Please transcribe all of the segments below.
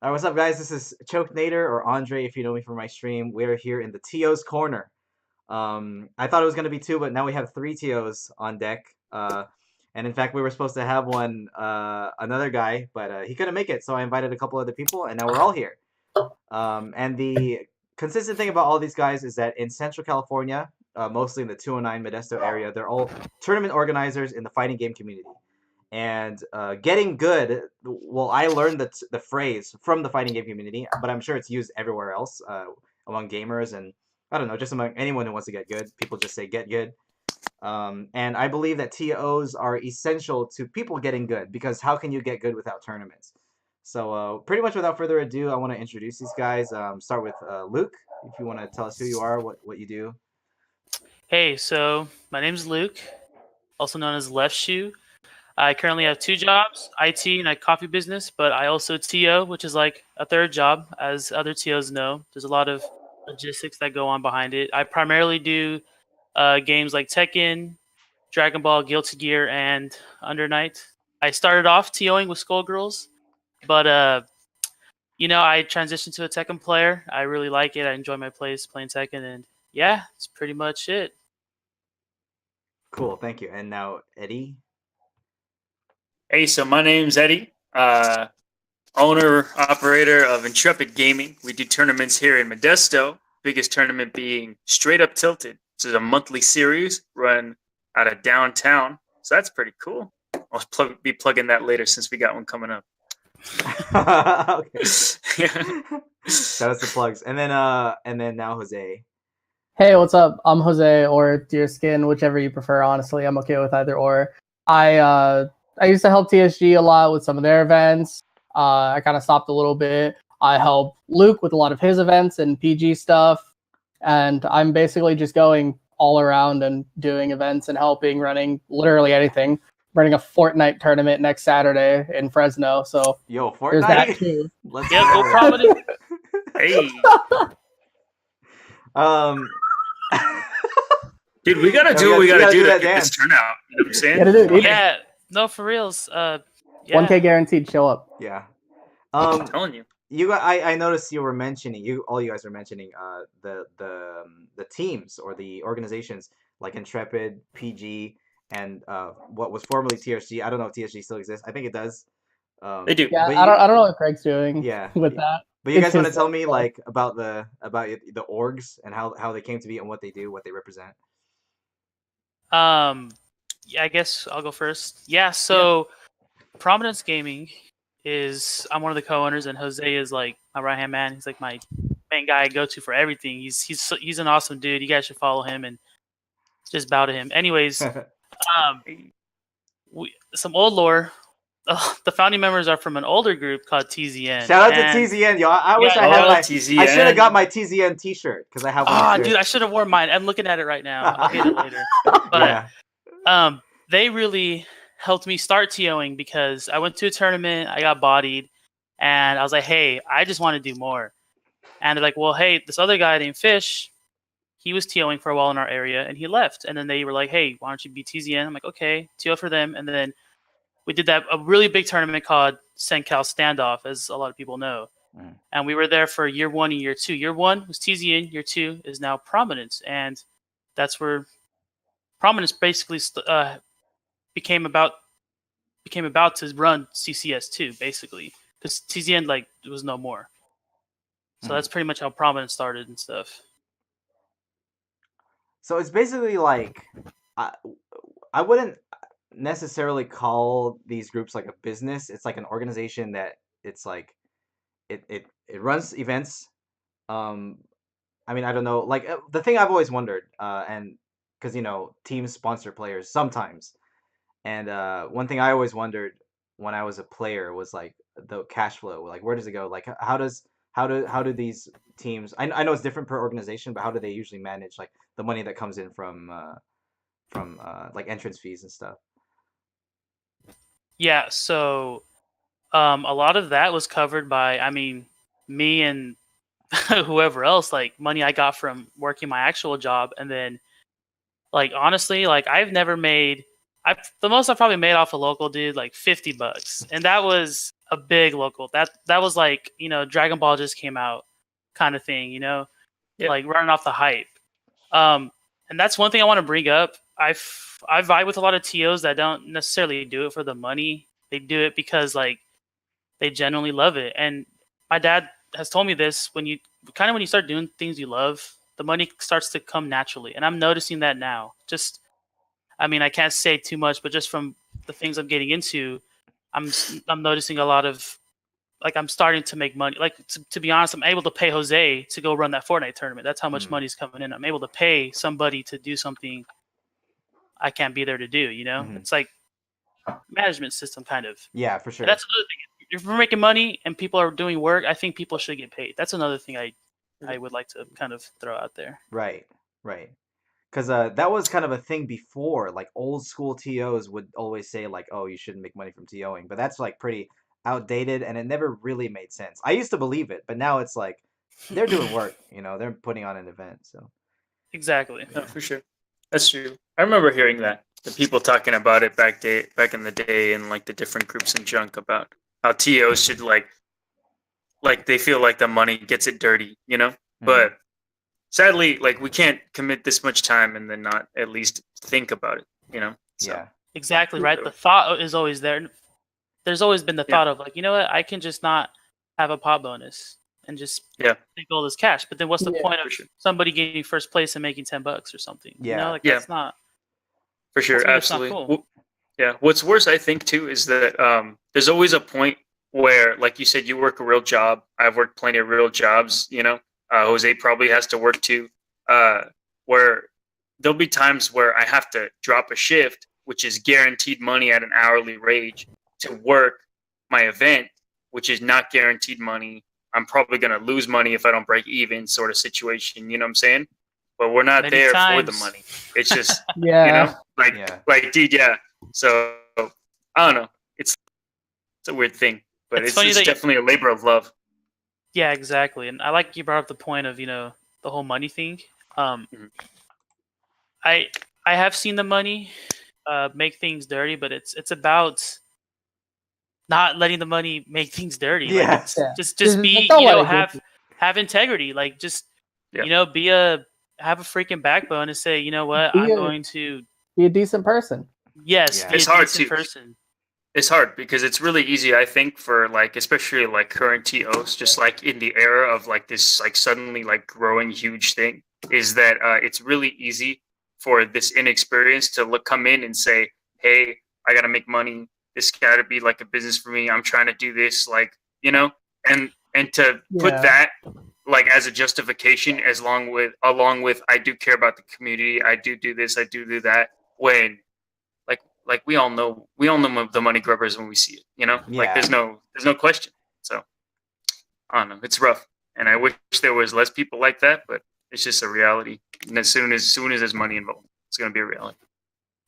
All right, what's up, guys? This is Choke Nader or Andre, if you know me from my stream. We're here in the TO's corner. I thought it was gonna be two, but now we have three TOs on deck. And in fact, we were supposed to have another guy, but he couldn't make it, so I invited a couple other people, and now we're all here. And the consistent thing about all these guys is that in Central California, mostly in the 209 Modesto area, they're all tournament organizers in the fighting game community. And getting good, well, I learned the phrase from the fighting game community, but I'm sure it's used everywhere else among gamers and I don't know, just among anyone who wants to get good. People just say get good. And I believe that TOs are essential to people getting good because how can you get good without tournaments? So pretty much without further ado, I want to introduce these guys. Start with Luke, if you want to tell us who you are, what you do. Hey, so my name is Luke, also known as Left Shoe. I currently have two jobs, IT and a coffee business, but I also TO, which is like a third job, as other TOs know. There's a lot of logistics that go on behind it. I primarily do games like Tekken, Dragon Ball, Guilty Gear, and Under Night. I started off TOing with Skullgirls, but I transitioned to a Tekken player. I really like it. I enjoy my plays playing Tekken, and yeah, that's pretty much it. Cool, thank you. And now Eddie. Hey, so my name's Eddie, owner, operator of Intrepid Gaming. We do tournaments here in Modesto, biggest tournament being Straight Up Tilted. This is a monthly series run out of downtown, so that's pretty cool. I'll be plugging that later since we got one coming up. Okay. Shout out to plugs. And then now Jose. Hey, what's up? I'm Jose or Deerskin, whichever you prefer. Honestly, I'm okay with either or. I used to help TSG a lot with some of their events. I kind of stopped a little bit. I help Luke with a lot of his events and PG stuff. And I'm basically just going all around and doing events and helping, running literally anything. Running a Fortnite tournament next Saturday in Fresno. So Yo, Fortnite. There's that too. Let's Yeah, go Providence. Hey, Dude, we gotta do what we gotta do to get dance. this turnout. You know what I'm saying? Gotta do it, dude. Yeah, no, for reals. Yeah. 1K guaranteed. Show up. Yeah. I'm telling you. I noticed you were mentioning all you guys were mentioning the teams or the organizations like Intrepid, PG, and what was formerly TSG. I don't know if TSG still exists. I think it does. They do. Yeah, I don't know what Craig's doing. Yeah. With that. But you guys It's want to his tell me stuff. like about the orgs and how they came to be and what they do, what they represent. Yeah, I guess I'll go first. Yeah, so Prominence Gaming I'm one of the co-owners, and Jose is like my right hand man. He's like my main guy I go to for everything. He's an awesome dude. You guys should follow him and just bow to him. Anyways, some old lore. The founding members are from an older group called TZN. Shout out to TZN, yo! I wish I had TZN. I should have got my TZN T-shirt because I have one. Ah, dude, I should have worn mine. I'm looking at it right now. I'll get it later. But they really helped me start TOing because I went to a tournament, I got bodied, and I was like, hey, I just want to do more. And they're like, well, hey, this other guy named Fish, he was TOing for a while in our area, and he left. And then they were like, hey, why don't you be TZN? I'm like, okay, TO for them. And then we did a really big tournament called CenCal Standoff, as a lot of people know. And we were there for year 1 and year 2. Year 1 was TZN, year 2 is now Prominence. And that's where Prominence basically became about to run CCS2, basically, because TZN there was no more. So that's pretty much how Prominence started and stuff. So it's basically like I wouldn't necessarily call these groups like a business. It's like an organization that it's like it runs events. I mean, I don't know. Like the thing I've always wondered, and because teams sponsor players sometimes, and one thing I always wondered when I was a player was like the cash flow. Like where does it go? Like how do these teams? I know it's different per organization, but how do they usually manage like the money that comes in from like entrance fees and stuff? Yeah, so a lot of that was covered by, I mean, me and whoever else, like money I got from working my actual job. And then, like, honestly, like the most I probably made off a local dude, like $50. And that was a big local. That was like, Dragon Ball just came out kind of thing, like running off the hype. And that's one thing I want to bring up. I vibe with a lot of TOs that don't necessarily do it for the money. They do it because like they genuinely love it. And my dad has told me this: when you start doing things you love, the money starts to come naturally. And I'm noticing that now. I can't say too much, but just from the things I'm getting into, I'm noticing a lot of, like, I'm starting to make money. Like, to be honest, I'm able to pay Jose to go run that Fortnite tournament. That's how much money's coming in. I'm able to pay somebody to do something I can't be there to do. It's like management system kind of. Yeah, for sure. And that's another thing. If we're making money and people are doing work, I think people should get paid. That's another thing I would like to kind of throw out there. Right. Because that was kind of a thing before. Like old school TOs would always say like, "Oh, you shouldn't make money from TOing," but that's like pretty outdated, and it never really made sense. I used to believe it, but now it's like they're doing work. They're putting on an event. So exactly. No, for sure, that's true. I remember hearing that the people talking about it back in the day, and like the different groups and junk about how TOs should like they feel like the money gets it dirty, But sadly, like we can't commit this much time and then not at least think about it, So, yeah, exactly right. The thought is always there. There's always been the thought of like, you know what, I can just not have a pot bonus and just take all this cash. But then what's the point of somebody getting first place and making $10 or something? Yeah, that's not for sure, absolutely. Cool. What's worse, I think, too, is that there's always a point where, like you said, you work a real job. I've worked plenty of real jobs. Jose probably has to work too. Where there'll be times where I have to drop a shift, which is guaranteed money at an hourly wage, to work my event, which is not guaranteed money. I'm probably going to lose money if I don't break even, sort of situation. You know what I'm saying? But we're not there for the money. It's just, like, dude, So I don't know. It's a weird thing, but it's definitely a labor of love. Yeah, exactly. And I like you brought up the point of, the whole money thing. I have seen the money make things dirty, but it's about not letting the money make things dirty. Yeah. Like just be, have integrity. Like just have a freaking backbone and say, you know what, I'm going to be a decent person. Yes, it's hard too. It's hard because it's really easy, I think, for like especially like current TOs, just like in the era of like this like suddenly like growing huge thing, is that it's really easy for this inexperience to come in and say, hey, I gotta make money. This gotta be like a business for me. I'm trying to do this, like, and to put that like as a justification, along with I do care about the community. I do this. I do that. When like we all know the money grubbers when we see it, like there's no question. So I don't know, it's rough, and I wish there was less people like that, but it's just a reality. And as soon as there's money involved, it's gonna be a reality.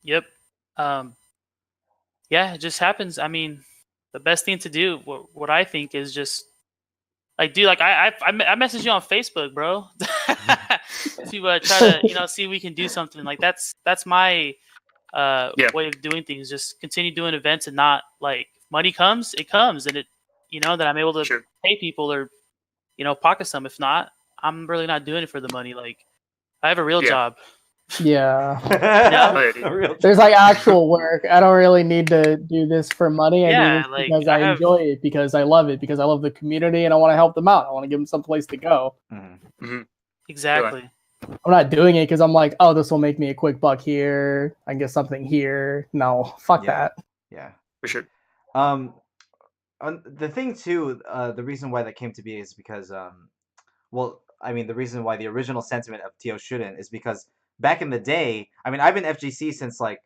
Yep. It just happens. I mean, the best thing to do, what I think, is just like, dude, like I messaged you on Facebook, bro, to try to see if we can do something. Like that's my way of doing things. Just continue doing events and not like money comes, it comes, and it that I'm able to pay people or pocket some. If not, I'm really not doing it for the money. Like I have a real job. Yeah. There's like actual work. I don't really need to do this for money. I do this because I enjoy it, because I love it, because I love the community and I want to help them out. I want to give them some place to go. Exactly. I'm not doing it because I'm like, oh, this will make me a quick buck here. I can get something here. No, fuck that. Yeah, for sure. The thing too, the reason why that came to be is because, the reason why the original sentiment of TO shouldn't is because back in the day, I've been FGC since like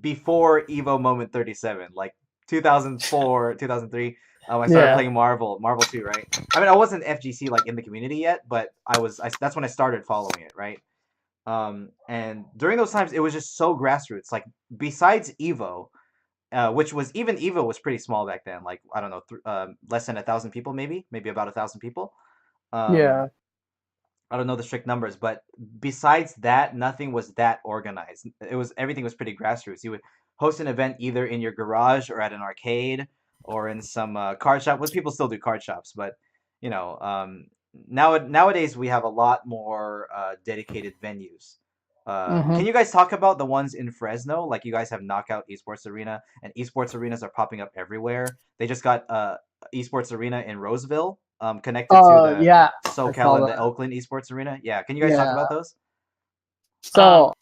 before Evo Moment 37, like 2004, 2003. I started playing Marvel 2, right? I wasn't FGC like in the community yet, but that's when I started following it, right? And during those times, it was just so grassroots. Like besides Evo, which was Evo was pretty small back then. Like I don't know, less than 1,000 people, maybe about 1,000 people. I don't know the strict numbers, but besides that, nothing was that organized. Everything was pretty grassroots. You would host an event either in your garage or at an arcade, or in some card shop. Which people still do card shops, but you know, nowadays we have a lot more dedicated venues. Can you guys talk about the ones in Fresno? Like you guys have Knockout Esports Arena, and esports arenas are popping up everywhere. They just got Esports Arena in Roseville, connected to the Yeah, I SoCal saw and the that. Oakland Esports Arena. Yeah, can you guys talk Yeah. about those? So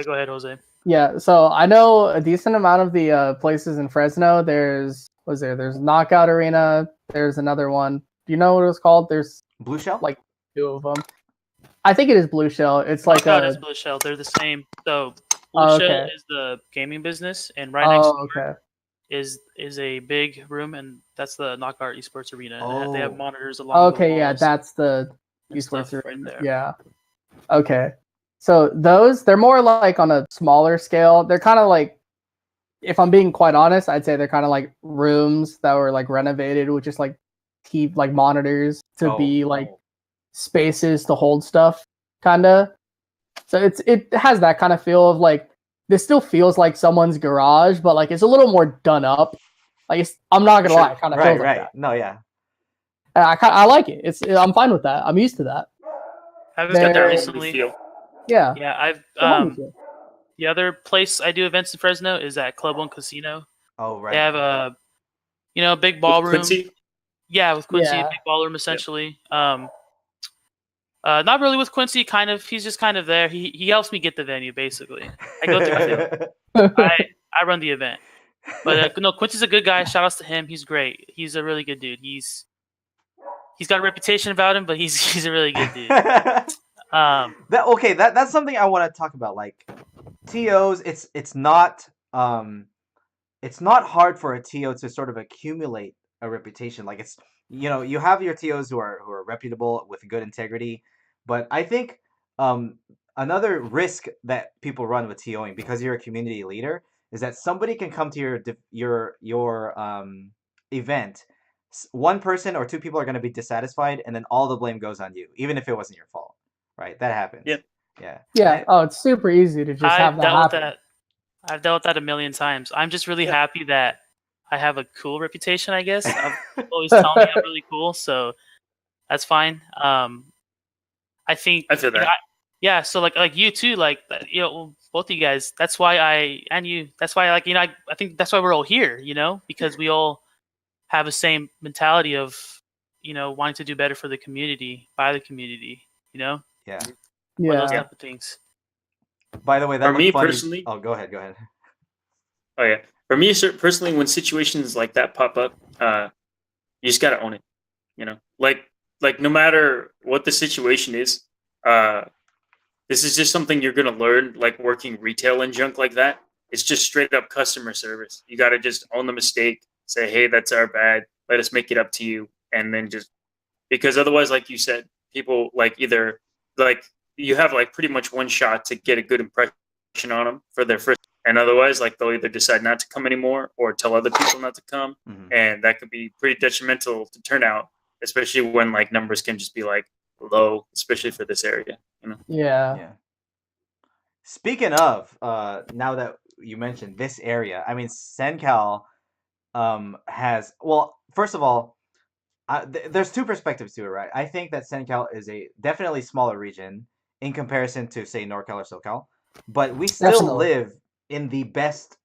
Go ahead, Jose. yeah, so I know a decent amount of the places in Fresno. There's Knockout Arena. There's another one. Do you know what it was called? There's Blue Shell? like 2 of them. I think it is Blue Shell. It's like Knockout is Blue Shell. They're the same. So Blue Oh, Shell okay. is the gaming business, and right next Oh, door okay. is a big room, and that's the Knockout Esports Arena. And they have Oh. monitors along the Okay, yeah, walls that's the and Esports stuff right Arena. there. Yeah. Okay. So they're more like on a smaller scale. They're kind of like, if I'm being quite honest, I'd say they're kind of like rooms that were like renovated with just like keep like monitors to be like spaces to hold stuff, kind of. So it has that kind of feel of like, this still feels like someone's garage, but like it's a little more done up. Like I'm not gonna lie, it kind of feels like that. No, yeah. And I like it. I'm fine with that. I'm used to that. I've It's got been that there homely recently. feel. Yeah. Yeah, I've It's a homey feel. the other place I do events in Fresno is at Club One Casino. Oh, right. They have a big With ballroom. Quincy? Yeah, with Quincy, Yeah. big ballroom essentially. Not really with Quincy. Kind of, he's just kind of there. He helps me get the venue basically. I go through everything. I run the event. But no, Quincy's a good guy. Shout outs to him. He's great. He's a really good dude. He's got a reputation about him, but he's a really good dude. That's something I want to talk about. Like TOs, it's not hard for a TO to sort of accumulate a reputation. Like it's you have your TOs who are reputable with good integrity, but I think another risk that people run with TOing, because you're a community leader, is that somebody can come to your event. One person or two people are going to be dissatisfied, and then all the blame goes on you, even if it wasn't your fault. Right? That happens. Yep. Yeah. Yeah. Oh, it's super easy to just have that happen. I've dealt with that a million times. I'm just really happy that I have a cool reputation, I guess. People always tell me I'm really cool, so that's fine. I think I feel that. so like you too, like both of you guys. That's why I think that's why we're all here, because we all have the same mentality of wanting to do better for the community, by the community, Yeah. Those type of things. By the way, that For me funny. personally. Oh, go ahead. Oh yeah. For me personally, when situations like that pop up, you just gotta own it. Like no matter what the situation is, this is just something you're gonna learn. Like working retail and junk like that, it's just straight up customer service. You gotta just own the mistake. Say, hey, that's our bad. Let us make it up to you, and then just because otherwise, like you said, people like either like you have like pretty much one shot to get a good impression on them for their first, and otherwise like they'll either decide not to come anymore or tell other people not to come, and that could be pretty detrimental to turnout, especially when like numbers can just be like low, especially for this area. Yeah. Speaking of, now that you mentioned this area, I mean, CenCal has, well, first of all, there's two perspectives to it, right? I think that CenCal is a definitely smaller region in comparison to, say, NorCal or SoCal, but we still live in the best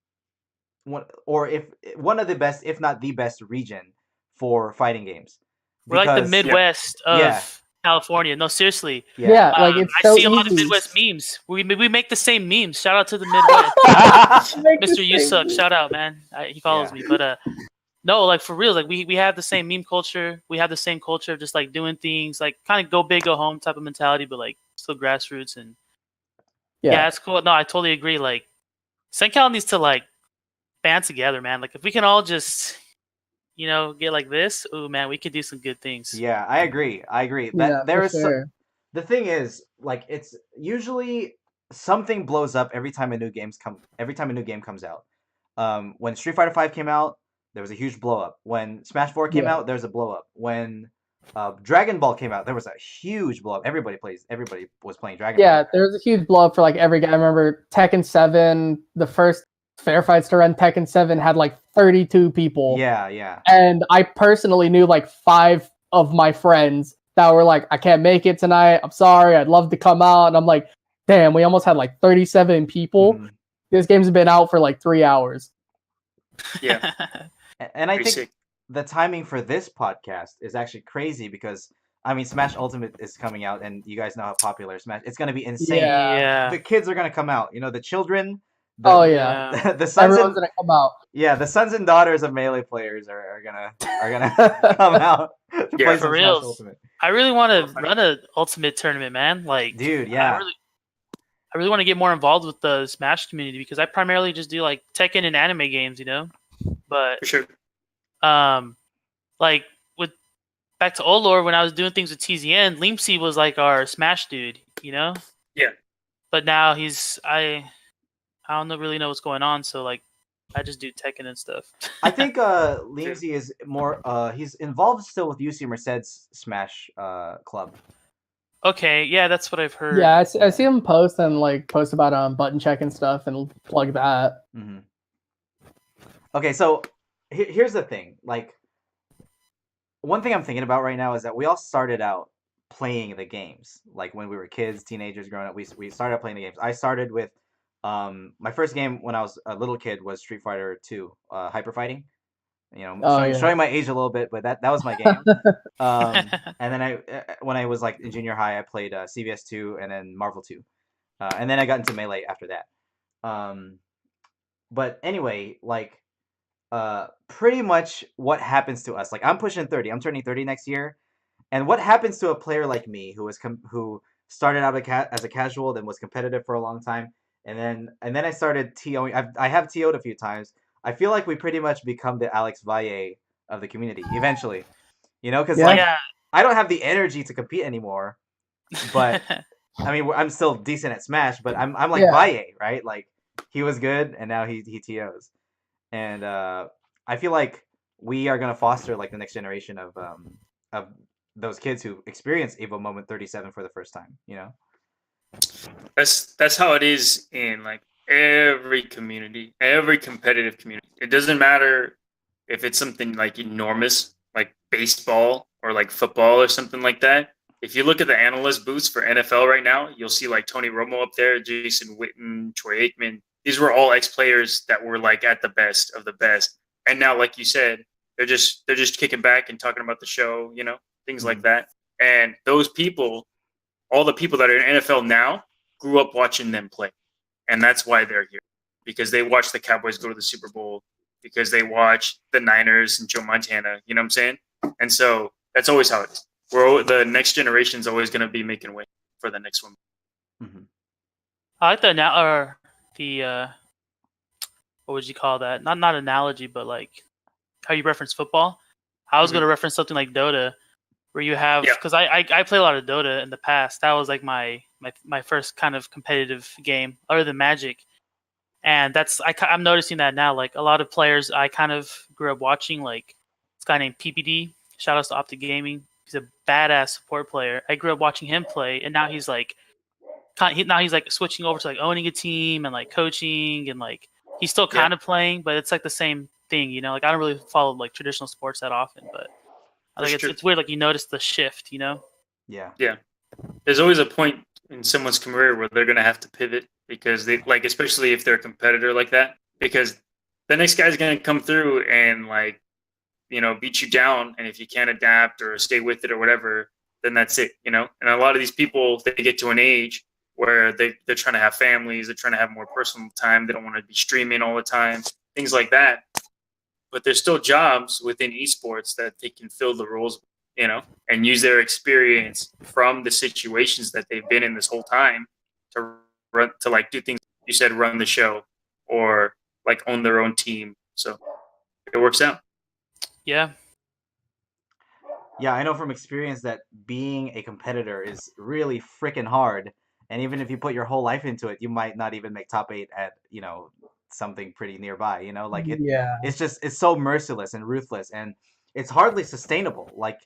one, or if one of the best, if not the best region for fighting games. We're like the Midwest of California. No, seriously. Yeah, like it's I see a lot of Midwest memes. We make the same memes. Shout out to the Midwest. Mr. You Suck. Shout out, man. He follows me, but no, like for real, like we have the same meme culture. We have the same culture of just like doing things, like kind of go big, go home type of mentality, but like still grassroots, and yeah, it's cool. No, I totally agree. Like CenCal needs to like band together, man. Like if we can all just get like this, ooh man, we could do some good things. Yeah, I agree. That there is the thing is, like, it's usually something blows up every time a new game comes out. When Street Fighter V came out, there was a huge blow up. When Smash 4 came out, there was a blow up. When Dragon Ball came out, there was a huge blow up. Everybody was playing Dragon Ball. Yeah, there was a huge blow up for like every game. I remember Tekken 7, the first Fair Fights to Run Tekken 7 had like 32 people. Yeah. And I personally knew like 5 of my friends that were like, I can't make it tonight. I'm sorry. I'd love to come out. And I'm like, damn, we almost had like 37 people. Mhm. This game's been out for like 3 hours. Yeah. And I Pretty think sick. the timing for this podcast is actually crazy because I mean Smash Ultimate is coming out and you guys know how popular Smash. It's going to be insane. Yeah. The kids are going to come out. You know, the children, Oh the yeah. the sons Everyone's and gonna come out. the sons and daughters of Melee players are gonna come out to Yeah, play for some Smash reals. Ultimate. I really want to run a ultimate tournament, man. Like, Dude, I yeah. really want to get more involved with the Smash community because I primarily just do like Tekken and anime games, you know. But For sure. like with back to Olor, when I was doing things with TZN, Limpsey was like our Smash dude, you know. Yeah. But now I don't really know what's going on, so like I just do Tekken and stuff. I think Leamsy is more he's involved still with UC Merced's Smash club. Okay, yeah, that's what I've heard. Yeah, I see him post about button check and stuff and plug that. Mm-hmm. Okay, so here's the thing. Like, one thing I'm thinking about right now is that we all started out playing the games. Like when we were kids, teenagers, growing up, we started playing the games. I started with my first game when I was a little kid was Street Fighter 2, Hyper Fighting. You know, showing my age a little bit, but that was my game. And then when I was like in junior high, I played CVS 2 and then Marvel 2, and then I got into Melee after that. But anyway, like pretty much what happens to us. Like I'm pushing 30. I'm turning 30 next year, and what happens to a player like me who started out as a casual, then was competitive for a long time, and then I started TOing. I have TO'd a few times. I feel like we pretty much become the Alex Valle of the community eventually. You know, because like I don't have the energy to compete anymore, but I mean I'm still decent at Smash, but I'm like Valle, right? Like he was good, and now he TOs, and I feel like we are gonna foster like the next generation of those kids who experience Evo Moment 37 for the first time. You know, that's how it is in like every community, every competitive community. It doesn't matter if it's something like enormous, like baseball or like football or something like that. If you look at the analyst booths for NFL right now, you'll see like Tony Romo up there, Jason Witten, Troy Aikman. These were all ex-players that were like at the best of the best. And now, like you said, they're just kicking back and talking about the show, you know, things like that. And those people, all the people that are in NFL now, grew up watching them play. And that's why they're here. Because they watched the Cowboys go to the Super Bowl, because they watched the Niners and Joe Montana, you know what I'm saying? And so that's always how it is. The next generation is always going to be making way for the next one. Mm-hmm. I like the what would you call that? Not analogy, but like how you reference football. I was going to reference something like Dota, where you have because I played a lot of Dota in the past. That was like my first kind of competitive game, other than Magic, and I'm noticing that now. Like a lot of players I kind of grew up watching, like this guy named PPD. Shout outs to Optic Gaming. He's a badass support player. I grew up watching him play, and now he's like switching over to like owning a team and like coaching, and like he's still kind of playing, but it's like the same thing, you know. Like I don't really follow like traditional sports that often, but like it's weird. Like you notice the shift, you know. Yeah. There's always a point in someone's career where they're gonna have to pivot because they like, especially if they're a competitor like that, because the next guy's gonna come through and like, you know, beat you down, and if you can't adapt or stay with it or whatever, then that's it, you know. And a lot of these people, they get to an age where they're trying to have families, they're trying to have more personal time, they don't want to be streaming all the time, things like that. But there's still jobs within esports that they can fill the roles, you know, and use their experience from the situations that they've been in this whole time to like do things you said, run the show or like own their own team. So it works out. Yeah, I know from experience that being a competitor is really freaking hard, and even if you put your whole life into it, you might not even make top 8 at, you know, something pretty nearby, you know. Like it's so merciless and ruthless, and it's hardly sustainable. Like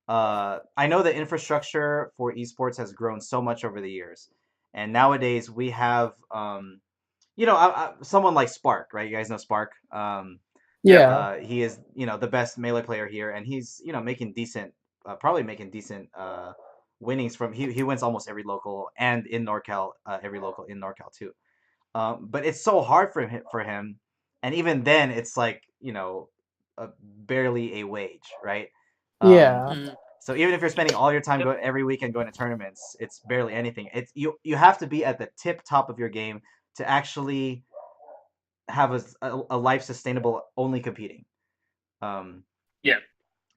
I know the infrastructure for esports has grown so much over the years, and nowadays we have someone like Spark, right? You guys know Spark. Yeah. He is, the best melee player here, and he's, making decent, probably making decent winnings from. He wins almost every local, and in NorCal, every local in NorCal too. But it's so hard for him, and even then, it's like barely a wage, right? Um, Yeah. so even if you're spending all your time going every weekend going to tournaments, it's barely anything. It's you have to be at the tip top of your game to actually have a life sustainable only competing. Um, Yeah.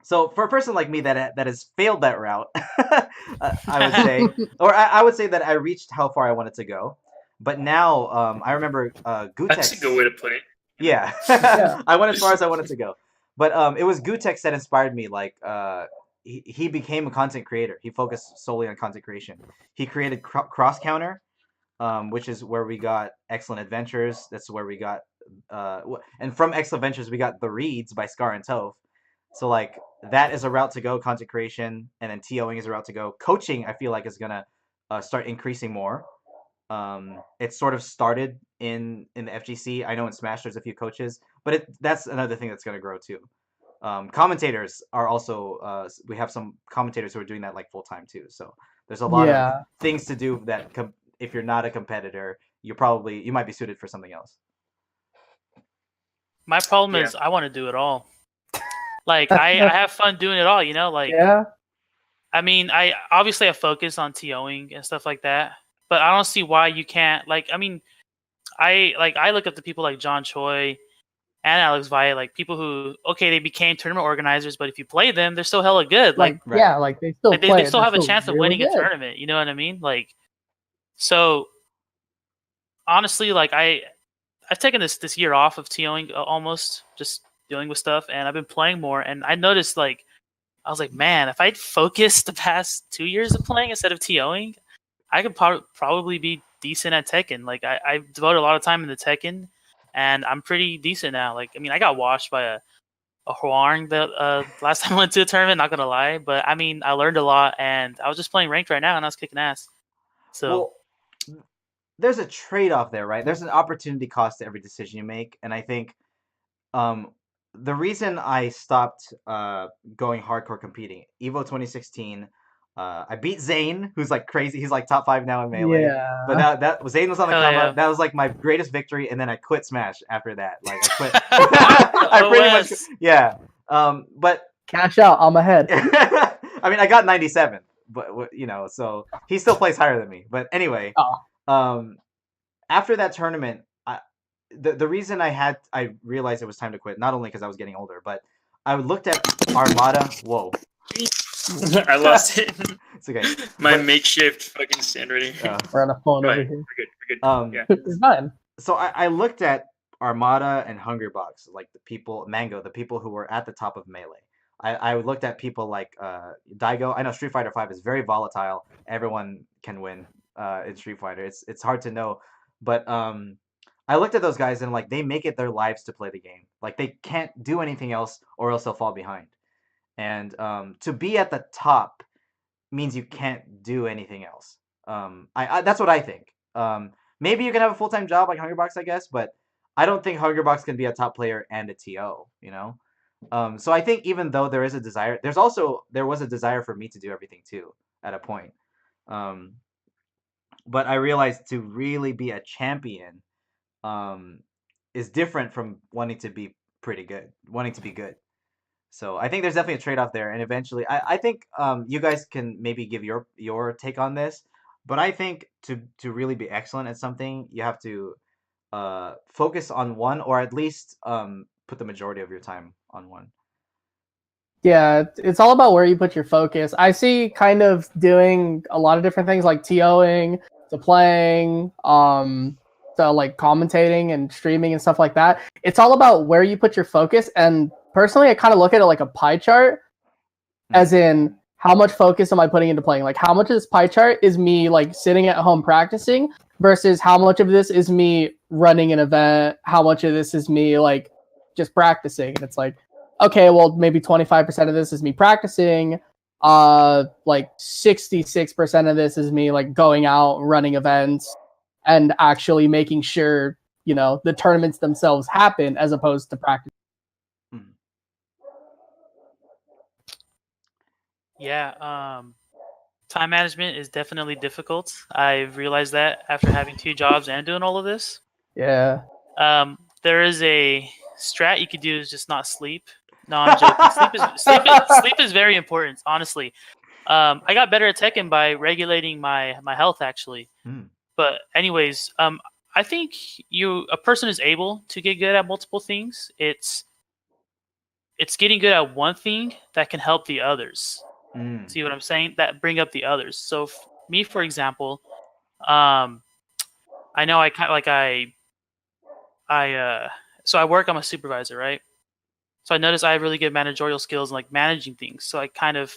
so for a person like me that has failed that route, I would say, or I would say that I reached how far I wanted to go. But now, I remember That's a Gutex. good way to put it. Yeah, Yeah. I went as far as I wanted to go. But it was Gutex that inspired me. Like he became a content creator. He focused solely on content creation. He created Cross Counter, which is where we got Excellent Adventures. That's where we got, and from Excellent Adventures we got The Reeds by Scar and Toph. So like that is a route to go, content creation, and then TOing is a route to go. Coaching, I feel like, is gonna start increasing more. It sort of started in the FGC. I know in Smash there's a few coaches, but that's another thing that's gonna grow too. Commentators are also we have some commentators who are doing that like full time too. So there's a lot of Yeah. things to do that if you're not a competitor, you might be suited for something else. My problem Yeah. is I want to do it all. Like I have fun doing it all, like Yeah. I mean, I obviously have focus on TOing and stuff like that, but I don't see why you can't. Like, I mean, I look up to people like John Choi and Alex Valle, like people who they became tournament organizers, but if you play them, they're still hella good. Like, Right. Yeah, like they still like they, play they it. still They're have a still chance of really winning a good. tournament. You know what I mean? Like, so honestly, like I've taken this year off of TOing, almost just dealing with stuff, and I've been playing more, and I noticed like I was like, man, if I'd focused the past 2 years of playing instead of TOing, I could probably be decent at Tekken. Like I devoted a lot of time in the Tekken, and I'm pretty decent now. Like I mean, I got washed by a Huang the last time I went to a tournament. Not gonna lie, but I mean, I learned a lot, and I was just playing ranked right now, and I was kicking ass. So Well, there's a trade-off there, right? There's an opportunity cost to every decision you make, and I think um, the reason I stopped going hardcore competing, Evo 2016, I beat Zane, who's like crazy. He's like top 5 now in Melee. Yeah. But that Zane was on the Hell come yeah. up. That was like my greatest victory, and then I quit Smash after that. Like I quit. I pretty much OS. yeah. But Cash out. I'm ahead. I mean, I got 97, but so he still plays higher than me. But anyway, after that tournament, the reason I realized it was time to quit, not only because I was getting older, but I looked at Armada. Whoa, I lost it. it's okay. My But- makeshift fucking stand ready. We're on a phone Right, over here. We're good. Yeah. It's fine. So I looked at Armada and Hungrybox, like the people, Mango, the people who were at the top of Melee. I looked at people like Daigo. I know Street Fighter V is very volatile. Everyone can win in Street Fighter. It's hard to know, but I looked at those guys and like they make it their lives to play the game. Like they can't do anything else or else they'll fall behind. And to be at the top means you can't do anything else. I that's what I think. Maybe you can have a full-time job like Hungrybox, I guess, but I don't think Hungrybox can be a top player and a TO, So I think even though there is a desire, there was a desire for me to do everything too at a point. But I realized to really be a champion is different from wanting to be wanting to be good. So I think there's definitely a trade-off there, and eventually, I think you guys can maybe give your take on this, but I think to really be excellent at something, you have to focus on one, or at least put the majority of your time on one. Yeah, it's all about where you put your focus. I see kind of doing a lot of different things like TOing to playing, to like commentating and streaming and stuff like that. It's all about where you put your focus. And personally, I kind of look at it like a pie chart, as in how much focus am I putting into playing? Like how much of this pie chart is me like sitting at home practicing versus how much of this is me running an event? How much of this is me like just practicing? And it's like, okay, well, maybe 25% of this is me practicing. Like 66% of this is me like going out, running events, and actually making sure the tournaments themselves happen as opposed to practice. Yeah, time management is definitely difficult. I've realized that after having 2 jobs and doing all of this. Yeah. There is a strat you could do is just not sleep. No, I'm joking. Sleep is very important, honestly. I got better at Tekken by regulating my health, actually. But anyways, I think a person is able to get good at multiple things. It's getting good at one thing that can help the others. See what I'm saying? That bring up the others. So me, for example, I know I kind of like so I work. I'm a supervisor, right? So I notice I have really good managerial skills and like managing things. So I kind of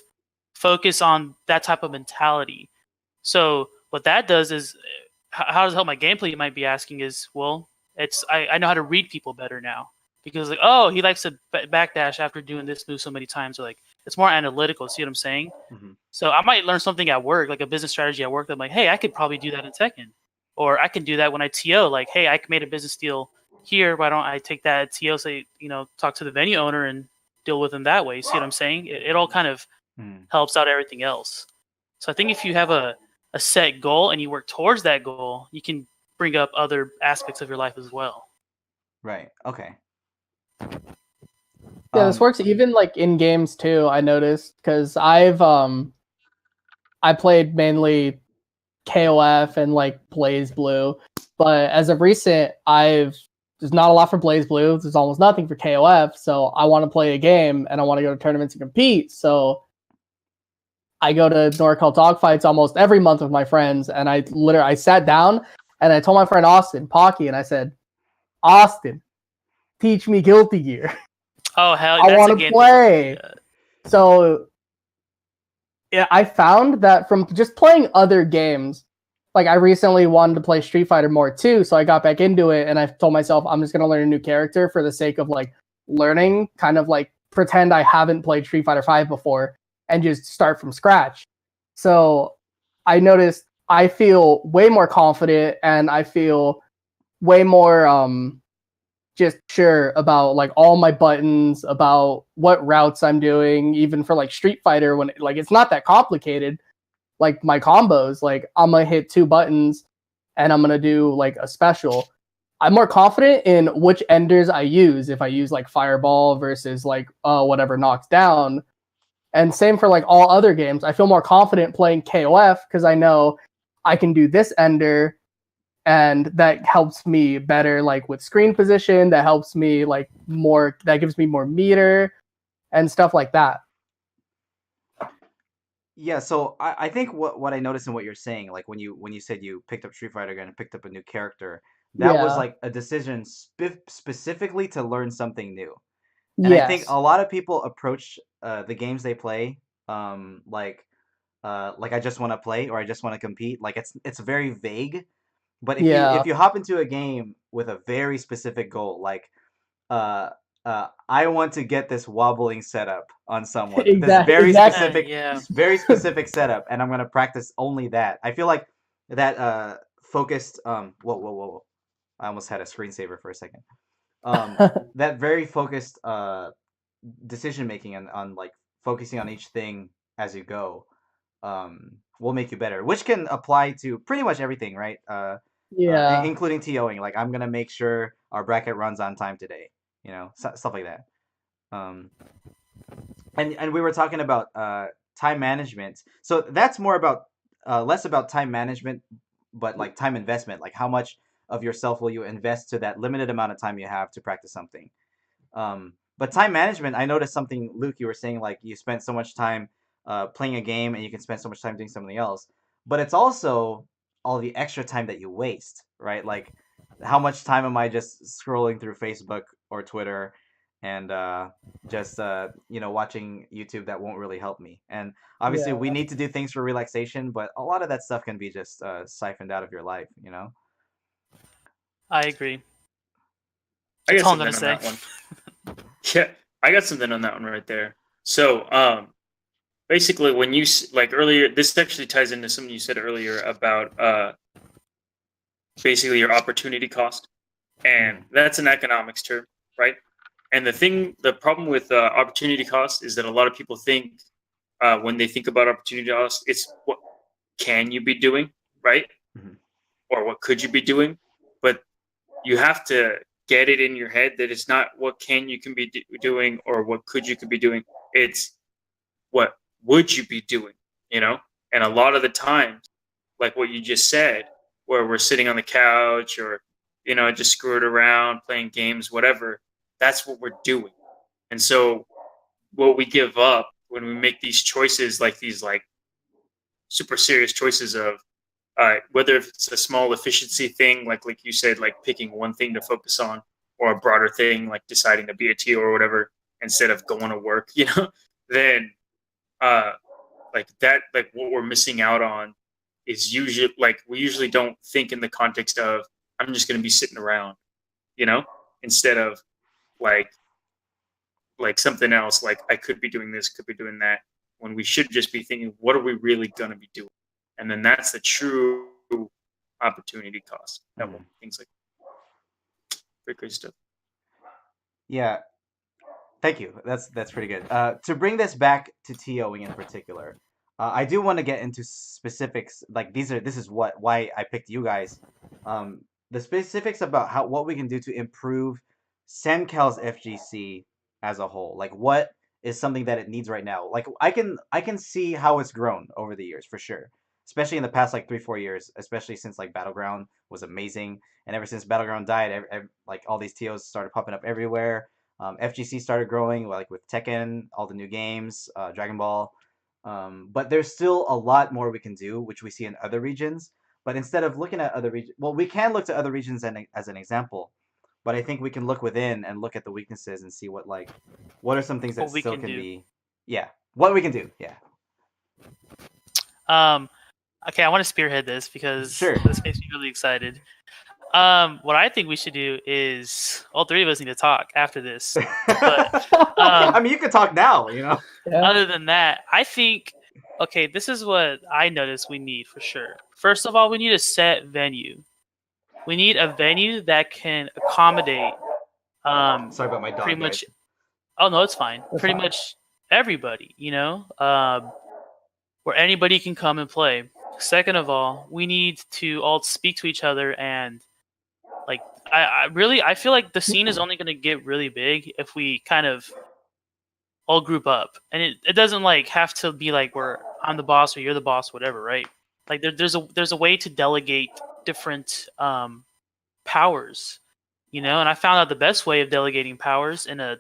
focus on that type of mentality. So what that does is, how does it help my gameplay? You might be asking is, well, I know how to read people better now because like, oh, he likes to backdash after doing this move so many times. Or like, it's more analytical. See what I'm saying? So I might learn something at work, like a business strategy at work. That I'm like, hey, I could probably do that in Tekken, or I can do that when I TO. Like, hey, I made a business deal here. Why don't I take that TO, say, talk to the venue owner and deal with them that way? See what I'm saying? It all kind of helps out everything else. So I think if you have a set goal and you work towards that goal, you can bring up other aspects of your life as well. Right. Okay. Yeah, this works even like in games too, I noticed, because I played mainly KOF and like Blaze Blue, but as of recent, there's not a lot for Blaze Blue. There's almost nothing for KOF, so I want to play a game and I want to go to tournaments and compete. So I go to NorCal Dogfights almost every month with my friends, and I sat down and I told my friend Austin Pocky, and I said, Austin, teach me Guilty Gear. Oh hell, I want to play. So yeah, I found that from just playing other games, like I recently wanted to play Street Fighter more too, so I got back into it, and I told myself I'm just gonna learn a new character for the sake of like learning, kind of like pretend I haven't played Street Fighter 5 before and just start from scratch. So I noticed I feel way more confident and I feel way more just sure about like all my buttons, about what routes I'm doing, even for like Street Fighter, when like it's not that complicated. Like my combos, like I'm gonna hit 2 buttons and I'm gonna do like a special. I'm more confident in which enders I use, if I use like Fireball versus like whatever knocks down. And same for like all other games. I feel more confident playing KOF because I know I can do this ender, and that helps me better like with screen position, that helps me like more, that gives me more meter and stuff like that. Yeah, so I think what I noticed in what you're saying, like when you said you picked up Street Fighter again and picked up a new character, that was like a decision specifically to learn something new. And I think a lot of people approach the games they play like I just want to play or I just want to compete. Like it's very vague. But if you hop into a game with a very specific goal, like uh I want to get this wobbling setup on someone, this very specific setup, and I'm gonna practice only that. I feel like that focused whoa, I almost had a screensaver for a second. That very focused decision making on like focusing on each thing as you go will make you better, which can apply to pretty much everything, right? Including TOing. Like I'm gonna make sure our bracket runs on time today, stuff like that. And we were talking about time management, so that's more about less about time management, but like time investment. Like how much of yourself will you invest to that limited amount of time you have to practice something. But time management, I noticed something, Luke, you were saying like you spent so much time playing a game and you can spend so much time doing something else. But it's also all the extra time that you waste, right? Like how much time am I just scrolling through Facebook or Twitter and just watching YouTube that won't really help me. And obviously we need to do things for relaxation, but a lot of that stuff can be just siphoned out of your life, I agree. I got something on that one. Yeah, I got something on that one right there. So, basically, when you like earlier, this actually ties into something you said earlier about basically your opportunity cost. and that's an economics term, right? And the problem with opportunity cost is that a lot of people think when they think about opportunity cost, it's what can you be doing, right? Mhm. Or what could you be doing? But you have to get it in your head that it's not what can be doing or what could be doing. It's what would you be doing, you know? And a lot of the times, like what you just said, where we're sitting on the couch or, just screwing around, playing games, whatever, that's what we're doing. And so what we give up when we make these choices, like these like super serious choices of whether it's a small efficiency thing, like you said, like picking one thing to focus on, or a broader thing like deciding to be a TO or whatever instead of going to work, then like that, like what we're missing out on is usually like we usually don't think in the context of I'm just going to be sitting around, instead of like something else, like I could be doing this, could be doing that, when we should just be thinking, what are we really going to be doing? And then that's the true opportunity cost. That Mhm. things like very crazy stuff. Yeah, thank you. That's pretty good. To bring this back to TOing in particular, I do want to get into specifics. Like this is why I picked you guys. Um, the specifics about what we can do to improve CenCal's FGC as a whole. Like what is something that it needs right now. Like I can see how it's grown over the years for sure. Especially in the past like 3-4 years, especially since like Battleground was amazing, and ever since Battleground died, like all these TOs started popping up everywhere. FGC started growing like with Tekken, all the new games, Dragon Ball. But there's still a lot more we can do, which we see in other regions. But instead of looking at other regions, well, we can look to other regions as an example. But I think we can look within and look at the weaknesses and see what are some things that What we still can can do. be, yeah, what we can do, yeah. Okay, I want to spearhead this because Sure. this makes me really excited. What I think we should do is all three of us need to talk after this. But I mean, you can talk now, Yeah. other than that, I think this is what I noticed we need for sure. First of all, we need a set venue. We need a venue that can accommodate Sorry about my dog, pretty guys. much. Oh no, it's fine. That's Pretty fine. much everybody, where anybody can come and play. Second of all, we need to all speak to each other and like I feel like the scene is only going to get really big if we kind of all group up, and it doesn't like have to be like where I'm the boss or you're the boss, whatever, right? Like there's a way to delegate different powers, and I found out the best way of delegating powers in a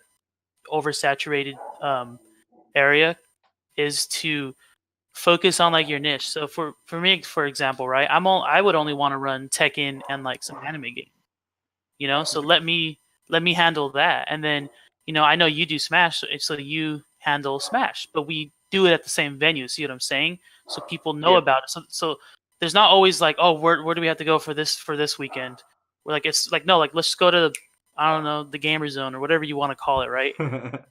oversaturated area is to focus on like your niche. So for me, for example, right, I would only want to run Tekken and like some anime games, So let me handle that, and then I know you do Smash, so you handle Smash, but we do it at the same venue. See what I'm saying? So people know Yep. about it. So there's not always like, oh, where do we have to go for this weekend? We're like, it's like, no, like let's go to I don't know, the gamer zone or whatever you want to call it, right?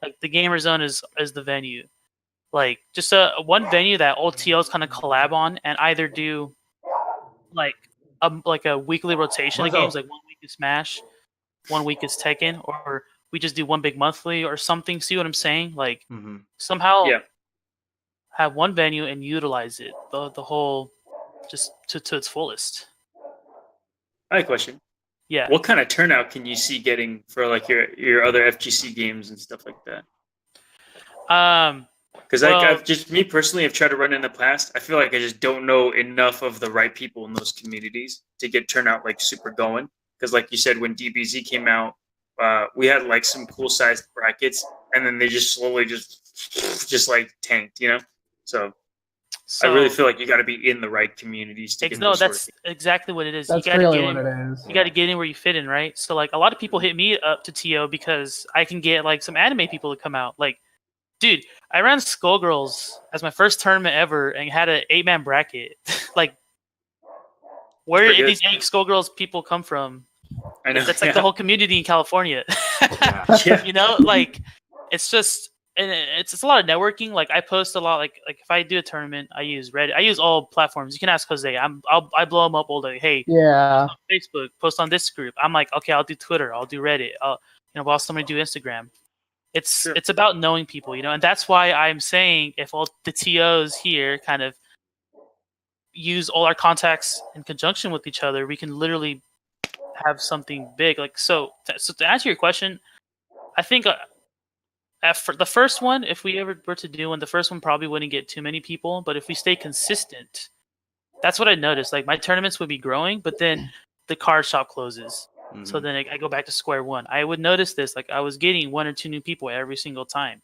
Like the gamer zone is the venue. Like just a one venue that all TLs kind of collab on and either do like a weekly rotation of games, like 1 week is Smash, 1 week is Tekken, or we just do one big monthly or something. See what I'm saying? Like Hmm. somehow Yeah. have one venue and utilize it the whole just to its fullest. I have a question. Yeah. What kind of turnout can you see getting for like your other FGC games and stuff like that? Because Well, I've just me personally, I've tried to run in the past. I feel like I just don't know enough of the right people in those communities to get turnout like super going. Because like you said, when DBZ came out, we had like some cool sized brackets, and then they just slowly just like tanked, So I really feel like you got to be in the right communities to get no, those sort of that's things. exactly what it is. That's You gotta really get what in. it is. You got to get in where you fit in, right? So like a lot of people hit me up to TO because I can get like some anime people to come out. Like, dude, I ran Skullgirls as my first tournament ever and had an 8-man bracket. Like, where pretty did good. these 8 Skullgirls people come from? I know. That's like the whole community in California. Yeah. Yeah. Like it's just and it's a lot of networking. Like I post a lot. Like if I do a tournament, I use Reddit. I use all platforms. You can ask Jose. I blow them up all day. Hey, Yeah. post on Facebook, post on this group. I'm like, okay, I'll do Twitter. I'll do Reddit. I'll somebody do Instagram. It's about knowing people, and that's why I'm saying if all the TOs here kind of use all our contacts in conjunction with each other, we can literally have something big. Like so to answer your question, I think for the first one, if we ever were to do one, the first one probably wouldn't get too many people. But if we stay consistent, that's what I noticed. Like my tournaments would be growing, but then the card shop closes. Mm-hmm. So then I go back to square one. I would notice this. Like I was getting 1 or 2 new people every single time.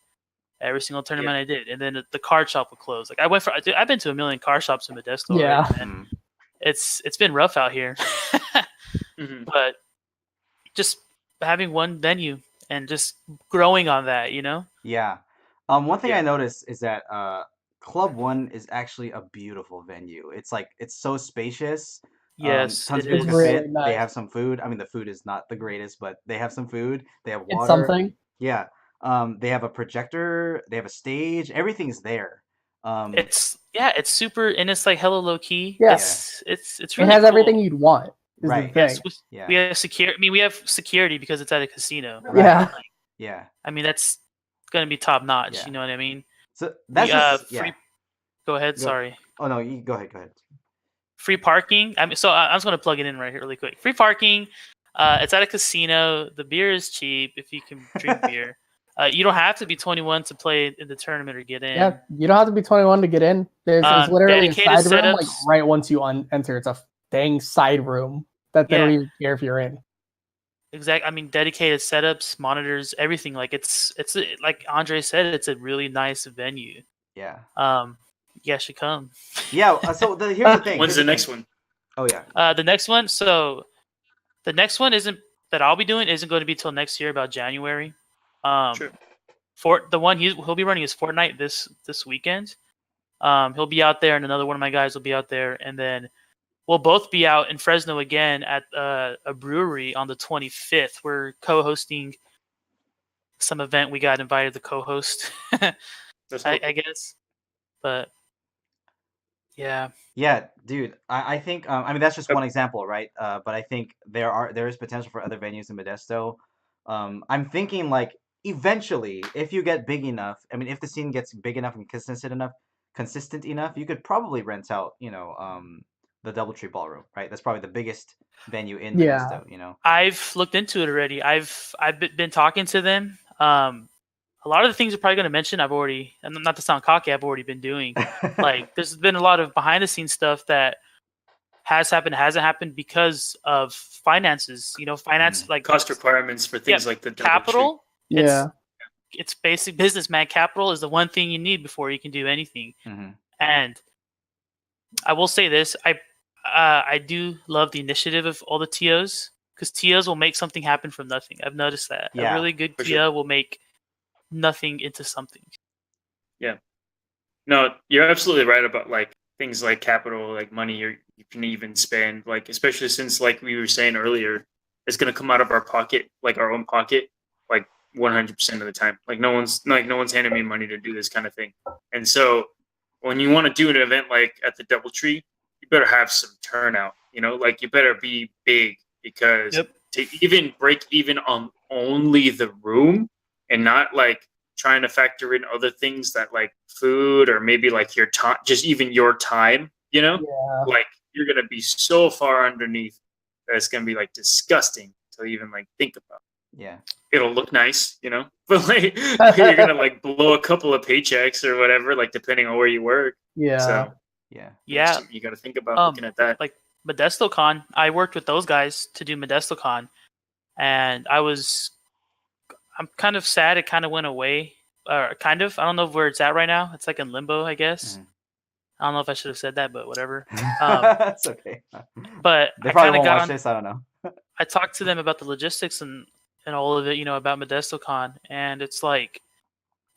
Every single tournament I did, and then the card shop would close. Like I've been to a million card shops in Modesto. Yeah, right? And it's been rough out here, but just having one venue and just growing on that, Yeah. One thing I noticed is that Club One is actually a beautiful venue. It's so spacious. Yes, tons of it people is. can Really fit. nice. They have some food. I mean, the food is not the greatest, but they have some food. They have water. It's something. Yeah. They have a projector. They have a stage. Everything's there. It's super, and it's like hella low key. Yeah. It's really it has cool. everything you'd want. Right. Yes, we have security. I mean, we have security because it's at a casino. Right? Yeah. Yeah. I mean, that's gonna be top notch. Yeah. You know what I mean? So that's free. Go ahead. Sorry. Oh no, you go ahead. Free parking. I'm just going to plug it in right here really quick. Free parking. It's at a casino. The beer is cheap if you can drink beer. You don't have to be 21 to play in the tournament or get in. Yeah, you don't have to be 21 to get in. There's literally a side room, like right once you enter. It's a dang side room that they don't even care if you're in. Exactly. I mean, dedicated setups, monitors, everything. Like it's like Andre said, it's a really nice venue. Yeah. You guys should come. Yeah. So here's the thing. When's the next one? Oh yeah. The next one. So the next one isn't I'll be doing isn't going to be till next year, about January. Sure. For the one he'll be running his Fortnite this weekend. He'll be out there, and another one of my guys will be out there, and then we'll both be out in Fresno again at a brewery on the 25th. We're co-hosting some event. We got invited to co-host. I guess, but. Yeah, dude. I think I mean that's just one example, right? But I think there is potential for other venues in Modesto. I'm thinking like eventually, if you get big enough, I mean, if the scene gets big enough and consistent enough, you could probably rent out, the DoubleTree Ballroom, right? That's probably the biggest venue in Modesto. I've looked into it already. I've been talking to them. A lot of the things you're probably going to mention, I've already, and not to sound cocky, I've already been doing. Like, there's been a lot of behind the scenes stuff that has happened, hasn't happened because of finances. Like cost requirements for things like the capital. Yeah, it's basic business, man. Capital is the one thing you need before you can do anything. Mm-hmm. And I will say this: I do love the initiative of all the TOs, because TOs will make something happen from nothing. I've noticed that a really good TO will make nothing into something. Yeah. No, you're absolutely right about like things like capital, like money you can even spend, like especially since like we were saying earlier, it's gonna come out of our pocket, like our own pocket, like 100% of the time. Like no one's handing me money to do this kind of thing. And so when you want to do an event like at the DoubleTree, you better have some turnout. Like you better be big, because to even break even on only the room, and not like trying to factor in other things that like food or maybe like your time, just even your time, like you're going to be so far underneath that it's going to be like disgusting to even like think about. Yeah. It'll look nice, but like you're going to like blow a couple of paychecks or whatever, like depending on where you work. Yeah. So, yeah. You got to think about looking at that. Like Modesto Con, I worked with those guys to do Modesto Con, and I'm kind of sad it kind of went away. Kind of. I don't know where it's at right now. It's like in limbo, I guess. Mm-hmm. I don't know if I should have said that, but whatever. That's okay. But they probably won't watch this. I don't know. I talked to them about the logistics and all of it, about Modesto Con, and it's like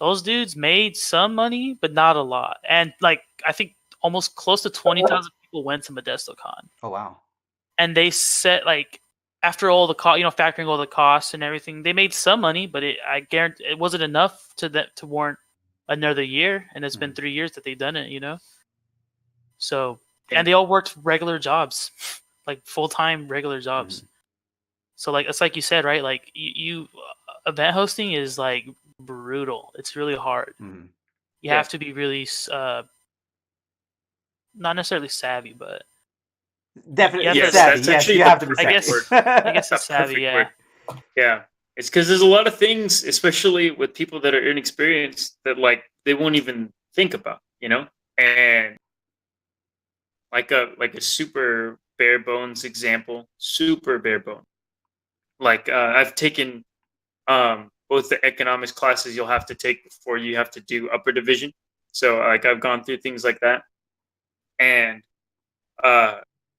those dudes made some money, but not a lot. And like I think almost close to 20,000 people went to Modesto Con. Oh wow. And they set like after all the factoring all the costs and everything, they made some money, but I guarantee it wasn't enough to warrant another year. And it's been 3 years that they've done it, So, and they all worked regular jobs, like full-time regular jobs. So like it's like you said, right? Like you event hosting is like brutal. It's really hard. You have to be really not necessarily savvy, but definitely yes, savvy. that's Yes, actually you the have to be perfect savvy. word. I guess it's savvy. Yeah. Word. Yeah. It's because there's a lot of things, especially with people that are inexperienced, that like they won't even think about, and like a super bare bones example, super bare bones. Like I've taken both the economics classes you'll have to take before you have to do upper division. So like I've gone through things like that, and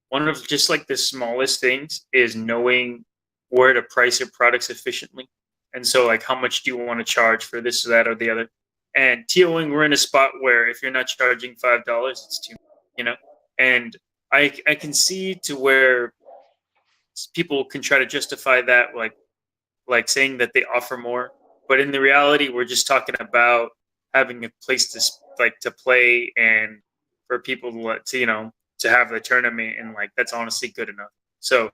one of just like the smallest things is knowing where to price your products efficiently. And so like how much do you want to charge for this or that or the other? And TOing, we're in a spot where if you're not charging $5, it's too, and I can see to where people can try to justify that like saying that they offer more, but in the reality we're just talking about having a place to play and for people to have the tournament, and like that's honestly good enough. So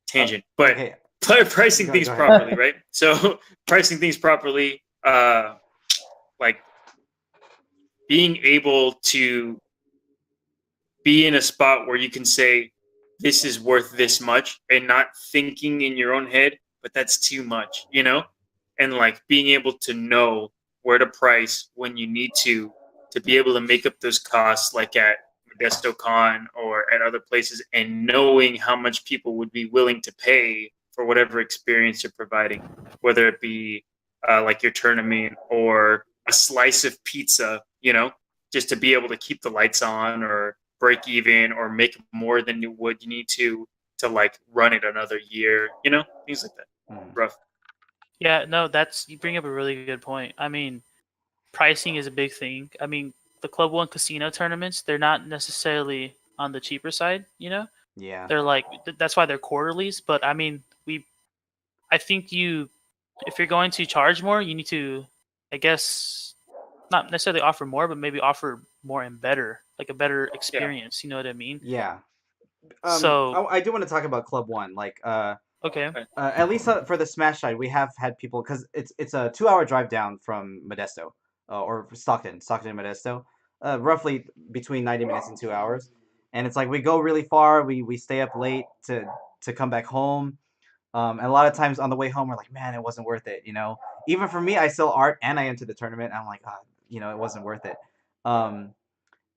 tangent, but Okay. pricing things properly, right? So pricing things properly, like being able to be in a spot where you can say this is worth this much and not thinking in your own head, but that's too much, and like being able to know where to price when you need to be able to make up those costs, like at Modesto Con or at other places, and knowing how much people would be willing to pay for whatever experience you're providing, whether it be like your tournament or a slice of pizza, just to be able to keep the lights on or break even or make more than you would you need to like run it another year, things like that. Rough. Yeah, no, you bring up a really good point. I mean, pricing is a big thing. I mean, the Club One casino tournaments, they're not necessarily on the cheaper side, Yeah. They're like that's why they're quarterlies, but I mean, I think if you're going to charge more, you need to, I guess, not necessarily offer more, but maybe offer more and better, like a better experience. You know what I mean? Yeah. So I do want to talk about Club One. Like, okay. At least for the Smash side, we have had people, because it's a 2-hour drive down from Modesto, or Stockton and Modesto, roughly between 90 minutes and 2 hours. And it's like we go really far. We stay up late to come back home. And a lot of times on the way home, we're like, man, it wasn't worth it. Even for me, I sell art and I enter the tournament. I'm like, it wasn't worth it.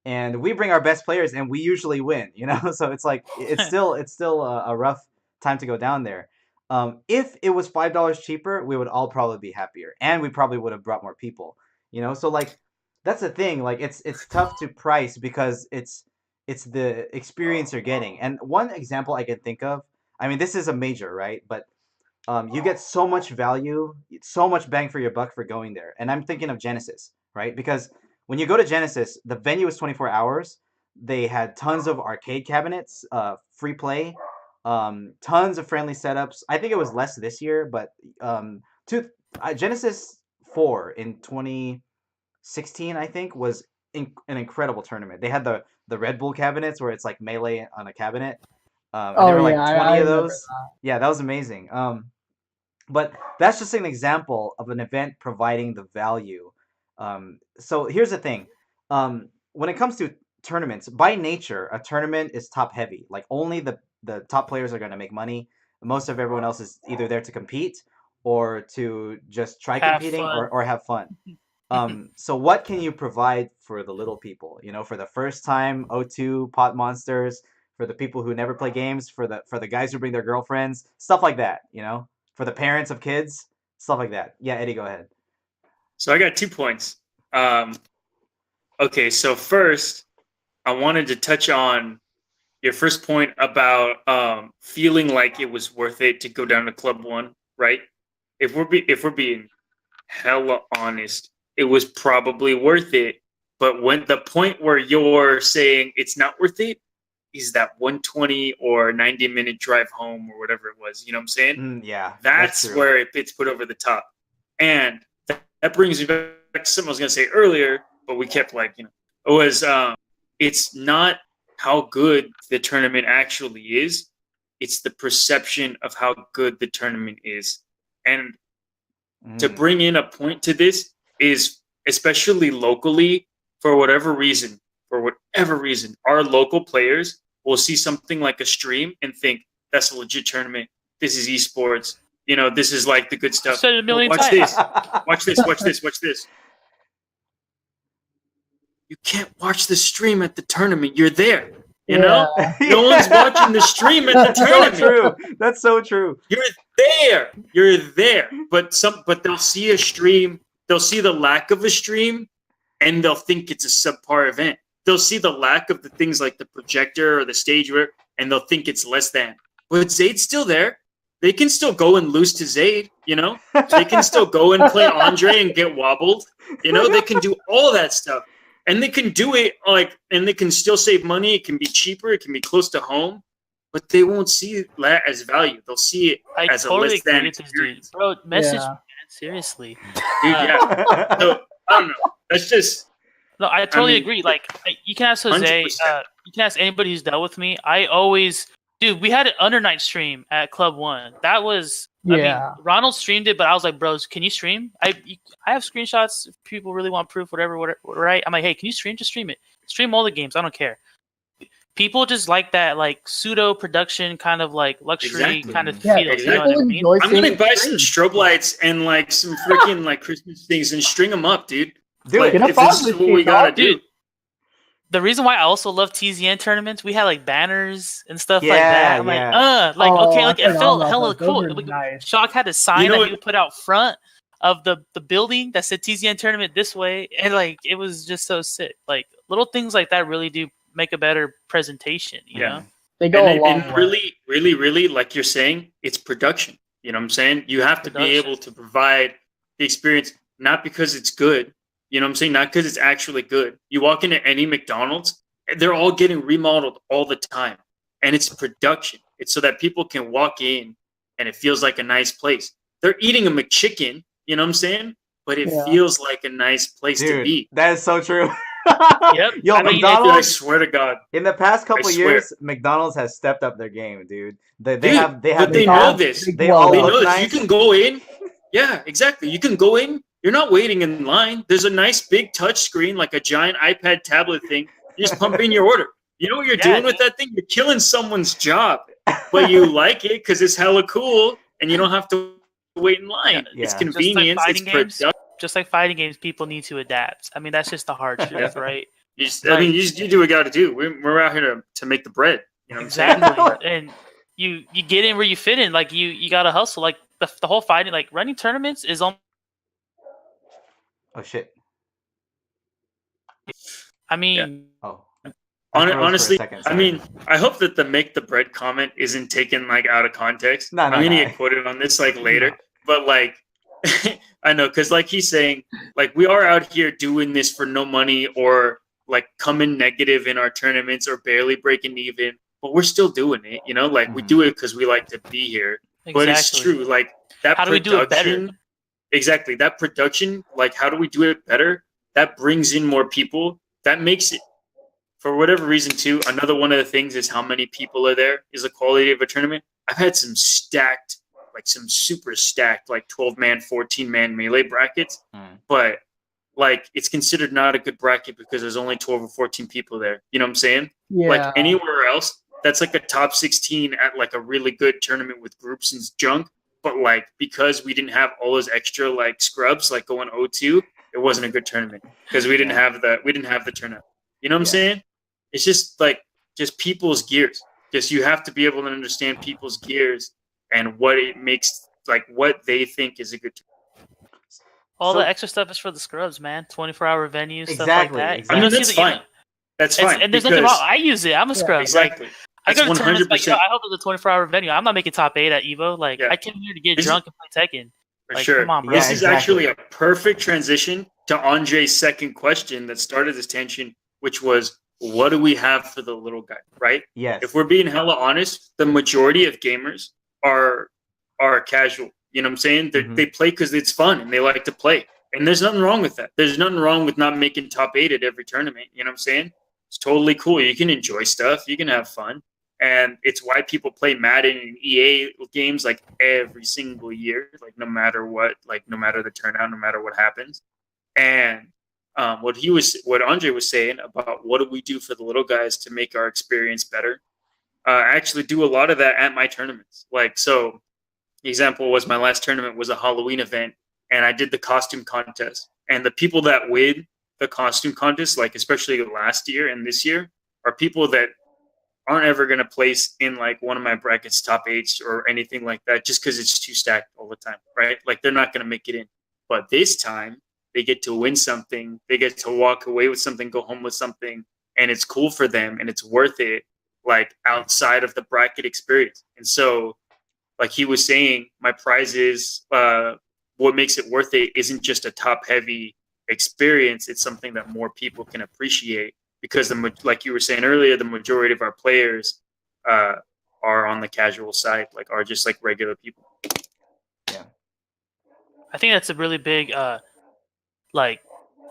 And we bring our best players and we usually win. So it's like it's still a rough time to go down there. If it was $5 cheaper, we would all probably be happier, and we probably would have brought more people. So like that's the thing. Like it's tough to price because it's the experience you're getting. And one example I can think of, I mean, this is a major, right? But you get so much value, so much bang for your buck for going there. And I'm thinking of Genesis, right? Because when you go to Genesis, the venue is 24 hours. They had tons of arcade cabinets, free play, tons of friendly setups. I think it was less this year, but Genesis 4 in 2016, I think, was an incredible tournament. They had the Red Bull cabinets where it's like melee on a cabinet. And there were like 20 I of remember those. that. Yeah, that was amazing. But that's just an example of an event providing the value. So here's the thing. When it comes to tournaments, by nature, a tournament is top heavy. Like only the top players are going to make money. Most of everyone else is either there to compete or to just try Have competing fun. or have fun. So what can you provide for the little people? For the first time O2 pot monsters, for the people who never play games, for the guys who bring their girlfriends, stuff like that. For the parents of kids, stuff like that. Yeah, Eddie, go ahead. So I got 2 points. Okay, so first, I wanted to touch on your first point about feeling like it was worth it to go down to Club One, right? If we're being hella honest, it was probably worth it. But when the point where you're saying it's not worth it, is that 120 or 90-minute drive home or whatever it was. You know what I'm saying? Yeah, that's where it's put over the top. And that brings me back to something I was going to say earlier, but we kept it was it's not how good the tournament actually is. It's the perception of how good the tournament is. And to bring in a point to this is, especially locally, for whatever reason, our local players will see something like a stream and think that's a legit tournament. This is esports. This is like the good stuff. I've said it a million Watch times. this. Watch this. Watch this. Watch this. You can't watch the stream at the tournament. You're there. You know? No one's watching the stream at the tournament. So true. That's so true. You're there. You're there. But they'll see a stream. They'll see the lack of a stream, and they'll think it's a subpar event. They'll see the lack of the things like the projector or the stage, and they'll think it's less than. But Zayd's still there. They can still go and lose to Zayd, They can still go and play Andre and get wobbled. They can do all that stuff. And they can do it and they can still save money. It can be cheaper. It can be close to home. But they won't see that as value. They'll see it as a less than experience. Bro, message me, man. Seriously. Dude, yeah. So, I don't know. That's just... No, I totally agree. You can ask Jose. You can ask anybody who's dealt with me. I always... Dude, we had an undernight stream at Club 1. That was... I mean, Ronald streamed it, but I was like, bros, can you stream? I have screenshots if people really want proof, whatever, right? I'm like, hey, can you stream? Just stream it. Stream all the games. I don't care. People just like that, pseudo production kind of luxury kind of feel. Exactly. You know what I mean? I'm gonna buy some strobe lights and some freaking Christmas things and string them up, dude. Dude, if this is what we gotta do. The reason why I also love TZN tournaments, we had banners and stuff like that. I'm it felt hella cool. Nice. Shock had a sign that he would put out front of the building that said TZN tournament this way, and it was just so sick. Little things like that really do make a better presentation. You know, they go a long way. Really, really, really, like you're saying, it's production. You know what I'm saying? You have to be able to provide the experience, not because it's good. You know what I'm saying? Not because it's actually good. You walk into any McDonald's, they're all getting remodeled all the time. And it's production. It's so that people can walk in and it feels like a nice place. They're eating a McChicken, you know what I'm saying? But it feels like a nice place to be. That is so true. Yep. Yo, McDonald's, I swear to God. In the past couple years, McDonald's has stepped up their game, dude. They know this. They all know look this. nice. You can go in. Yeah, exactly. You can go in. You're not waiting in line. There's a nice big touch screen, like a giant iPad tablet thing. You just pump in your order. You know what you're doing with that thing? You're killing someone's job, but you like it because it's hella cool, and you don't have to wait in line. Yeah. It's convenience. Just like fighting games, people need to adapt. I mean, that's just the hard truth, right? You do what you got to do. We're out here to make the bread. You know what exactly. I'm saying? And you get in where you fit in. You got to hustle. The whole fighting, running tournaments is on. Oh shit! I mean, honestly, I mean, I hope that the make the bread comment isn't taken out of context. I'm gonna get quoted on this later, but I know because he's saying we are out here doing this for no money or coming negative in our tournaments or barely breaking even, but we're still doing it. You know, we do it because we like to be here. Exactly. But it's true, that. How do we do it better? Exactly. That production, how do we do it better? That brings in more people. That makes it, for whatever reason, too. Another one of the things is how many people are there is the quality of a tournament. I've had some stacked, some super stacked, 12-man, 14-man melee brackets. But, it's considered not a good bracket because there's only 12 or 14 people there. You know what I'm saying? Yeah. Anywhere else, that's a top 16 at a really good tournament with groups and junk. But because we didn't have all those extra scrubs going 0-2, it wasn't a good tournament because we didn't have the turnout. You know what I'm saying? It's just just people's gears. Just you have to be able to understand people's gears and what it makes what they think is a good tournament. All the extra stuff is for the scrubs, man. 24-hour venues, stuff like that. Exactly. I mean, that's fine. That's fine. And there's nothing wrong. I use it. I'm a scrub. Exactly. I go to tournaments I hope it's a 24-hour venue. I'm not making top 8 at Evo. I came here to get drunk and play Tekken. For sure. Come on, bro. This is actually a perfect transition to Andre's second question that started this tension, which was what do we have for the little guy, right? Yes. If we're being hella honest, the majority of gamers are casual. You know what I'm saying? They play because it's fun and they like to play. And there's nothing wrong with that. There's nothing wrong with not making top 8 at every tournament. You know what I'm saying? It's totally cool. You can enjoy stuff. You can have fun. And it's why people play Madden and EA games like every single year, like no matter what, like no matter the turnout, no matter what happens. And what Andre was saying about what do we do for the little guys to make our experience better. I actually do a lot of that at my tournaments. Like, so example was my last tournament was a Halloween event, and I did the costume contest. And the people that win the costume contest, like especially last year and this year, are people that aren't ever going to place in like one of my brackets top 8s or anything like that, just because it's too stacked all the time, right? Like they're not going to make it in. But this time they get to win something, they get to walk away with something, go home with something, and it's cool for them and it's worth it, like outside of the bracket experience. And so, like he was saying, my prize is what makes it worth it isn't just a top heavy experience. It's something that more people can appreciate because like you were saying earlier, the majority of our players are on the casual side, like are just like regular people. Yeah, I think that's a really big, like,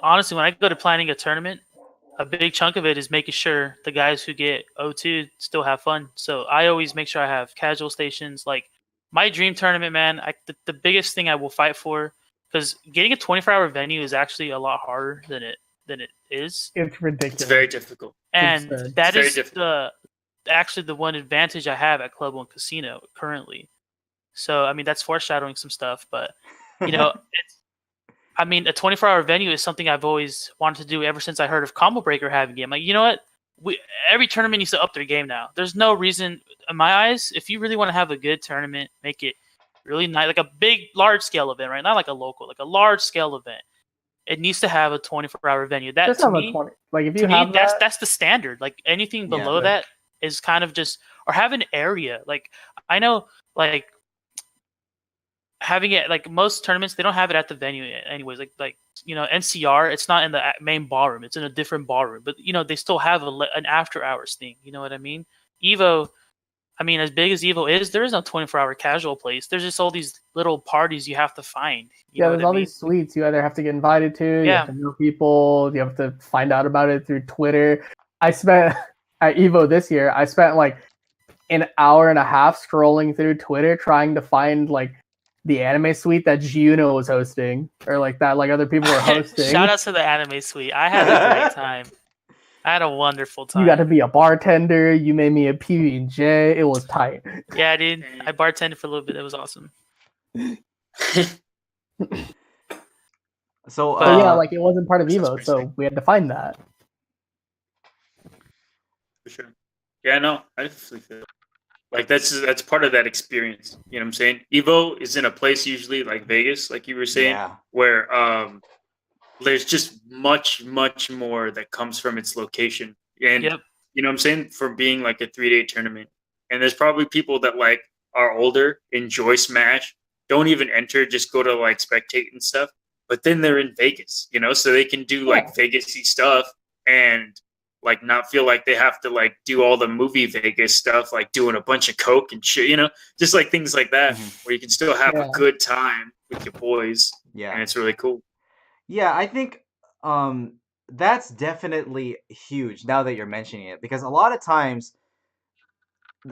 honestly, when I go to planning a tournament, a big chunk of it is making sure the guys who get O2 still have fun. So I always make sure I have casual stations. Like my dream tournament, man, the biggest thing I will fight for, because getting a 24-hour venue is actually a lot harder than it is. It's ridiculous. It's very difficult. And It's that very is difficult. actually the one advantage I have at Club One Casino currently. So I mean that's foreshadowing some stuff, but you know, I mean, a 24-hour venue is something I've always wanted to do ever since I heard of Combo Breaker having a game. Like, you know what? Every tournament needs to up their game now. There's no reason, in my eyes, if you really want to have a good tournament, make it really nice, like a big, large-scale event, right? Not like a local, like a large-scale event. It needs to have a 24-hour venue. That Just to have a me, 20. Like if you have that, that's the standard. Like anything below Yeah. that is kind of just, or have an area. Like I know, like having it, like most tournaments they don't have it at the venue anyways, like you know NCR, it's not in the main ballroom, it's in a different ballroom, but you know they still have an after hours thing, you know what I mean? Evo, I mean, as big as Evo is, there is no 24-hour casual place. There's just all these little parties you have to find. yeah, there's all these suites you either have to get invited to, you have to know people, you have to find out about it through Twitter. I spent at Evo this year, I spent like an hour and a half scrolling through Twitter trying to find like the anime suite that Giuno was hosting, or like that, like other people were hosting. Shout out to the anime suite. I had a great time. I had a wonderful time. You got to be a bartender. You made me a PB&J. It was tight. Yeah, dude. I bartended for a little bit. It was awesome. So yeah, like it wasn't part of Evo, so we had to find that. For sure. Yeah, no, I definitely feel like that's part of that experience. You know what I'm saying? Evo is in a place usually like Vegas, like you were saying, where there's just much more that comes from its location. And you know what I'm saying? For being like a 3-day tournament. And there's probably people that like are older, enjoy Smash, don't even enter, just go to like spectate and stuff. But then they're in Vegas, you know, so they can do like Vegas-y stuff and like not feel like they have to like do all the movie Vegas stuff, like doing a bunch of coke and shit, you know, just like things like that, where you can still have a good time with your boys. Yeah, and it's really cool. Yeah, I think that's definitely huge now that you're mentioning it, because a lot of times,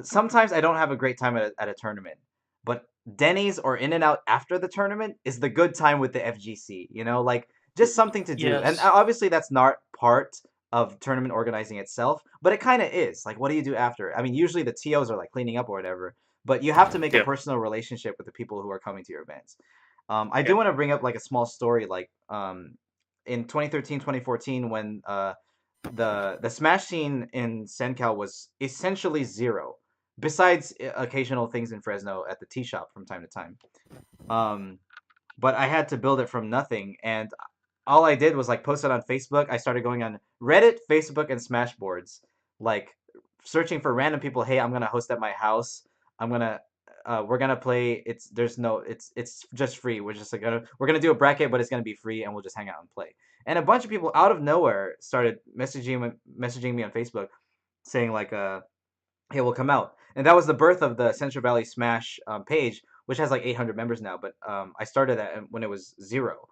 sometimes I don't have a great time at a tournament, but Denny's or In-N-Out after the tournament is the good time with the FGC, you know, like just something to do. And obviously that's not part of tournament organizing itself, but it kind of is. Like, what do you do after? I mean, usually the TOs are like cleaning up or whatever, but you have to make a personal relationship with the people who are coming to your events. I do want to bring up like a small story, like in 2013, 2014, when the Smash scene in CenCal was essentially zero, besides occasional things in Fresno at the tea shop from time to time. But I had to build it from nothing, and all I did was like post it on Facebook. I started going on Reddit, Facebook, and Smash boards, like searching for random people. Hey, I'm gonna host at my house. We're gonna play. It's just free. We're gonna do a bracket, but it's gonna be free, and we'll just hang out and play. and a bunch of people out of nowhere started messaging me on Facebook, saying like, "Hey, we'll come out." And that was the birth of the Central Valley Smash page, which has like 800 members now. But I started that when it was 0.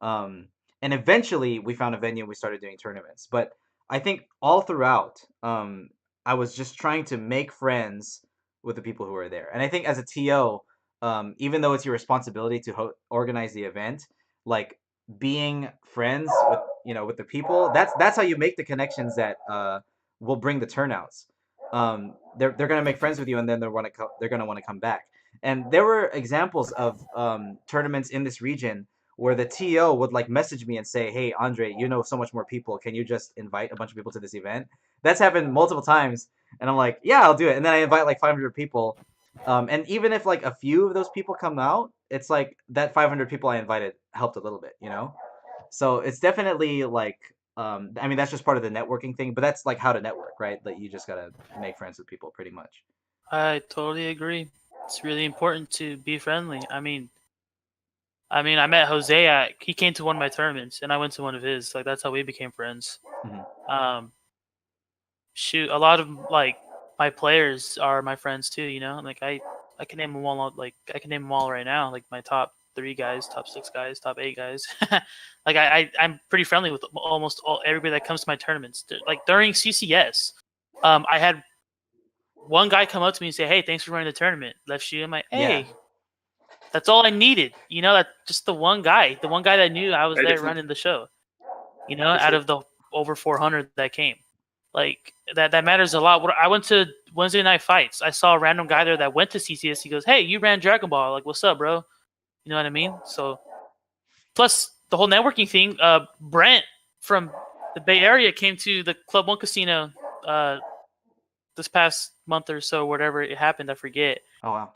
Um, and eventually we found a venue and we started doing tournaments. But I think all throughout, I was just trying to make friends with the people who were there. And I think as a TO, even though it's your responsibility to organize the event, like being friends with with the people, that's how you make the connections that will bring the turnouts. They're gonna make friends with you, and then they're gonna want to come back. And there were examples of tournaments in this region where the TO would like message me and say, "Hey, Andre, you know so much more people. Can you just invite a bunch of people to this event?" That's happened multiple times, and I'm like, "Yeah, I'll do it." And then I invite like 500 people, and even if like a few of those people come out, it's like that 500 people I invited helped a little bit, you know. So it's definitely like, I mean, that's just part of the networking thing, but that's like how to network, right? Like you just gotta make friends with people, pretty much. I totally agree. It's really important to be friendly. I met Jose he came to one of my tournaments and I went to one of his. Like that's how we became friends. Mm-hmm. Shoot, a lot of like my players are my friends too, you know? Like I can name them all I can name them all right now, like my top 3 guys, top 6 guys, top 8 guys. Like I'm pretty friendly with almost everybody that comes to my tournaments. Like during CCS, I had one guy come up to me and say, "Hey, thanks for running the tournament." Left you. I'm like, "Hey, Yeah. that's all I needed." You know, that just the one guy that knew I was there running the show. You know, out of the over 400 that came, like that matters a lot. I went to Wednesday night fights. I saw a random guy there that went to CCS. He goes, "Hey, you ran Dragon Ball. Like, what's up, bro?" You know what I mean? So, plus the whole networking thing. Brent from the Bay Area came to the Club One Casino this past month or so, whatever it happened, I forget. Oh wow.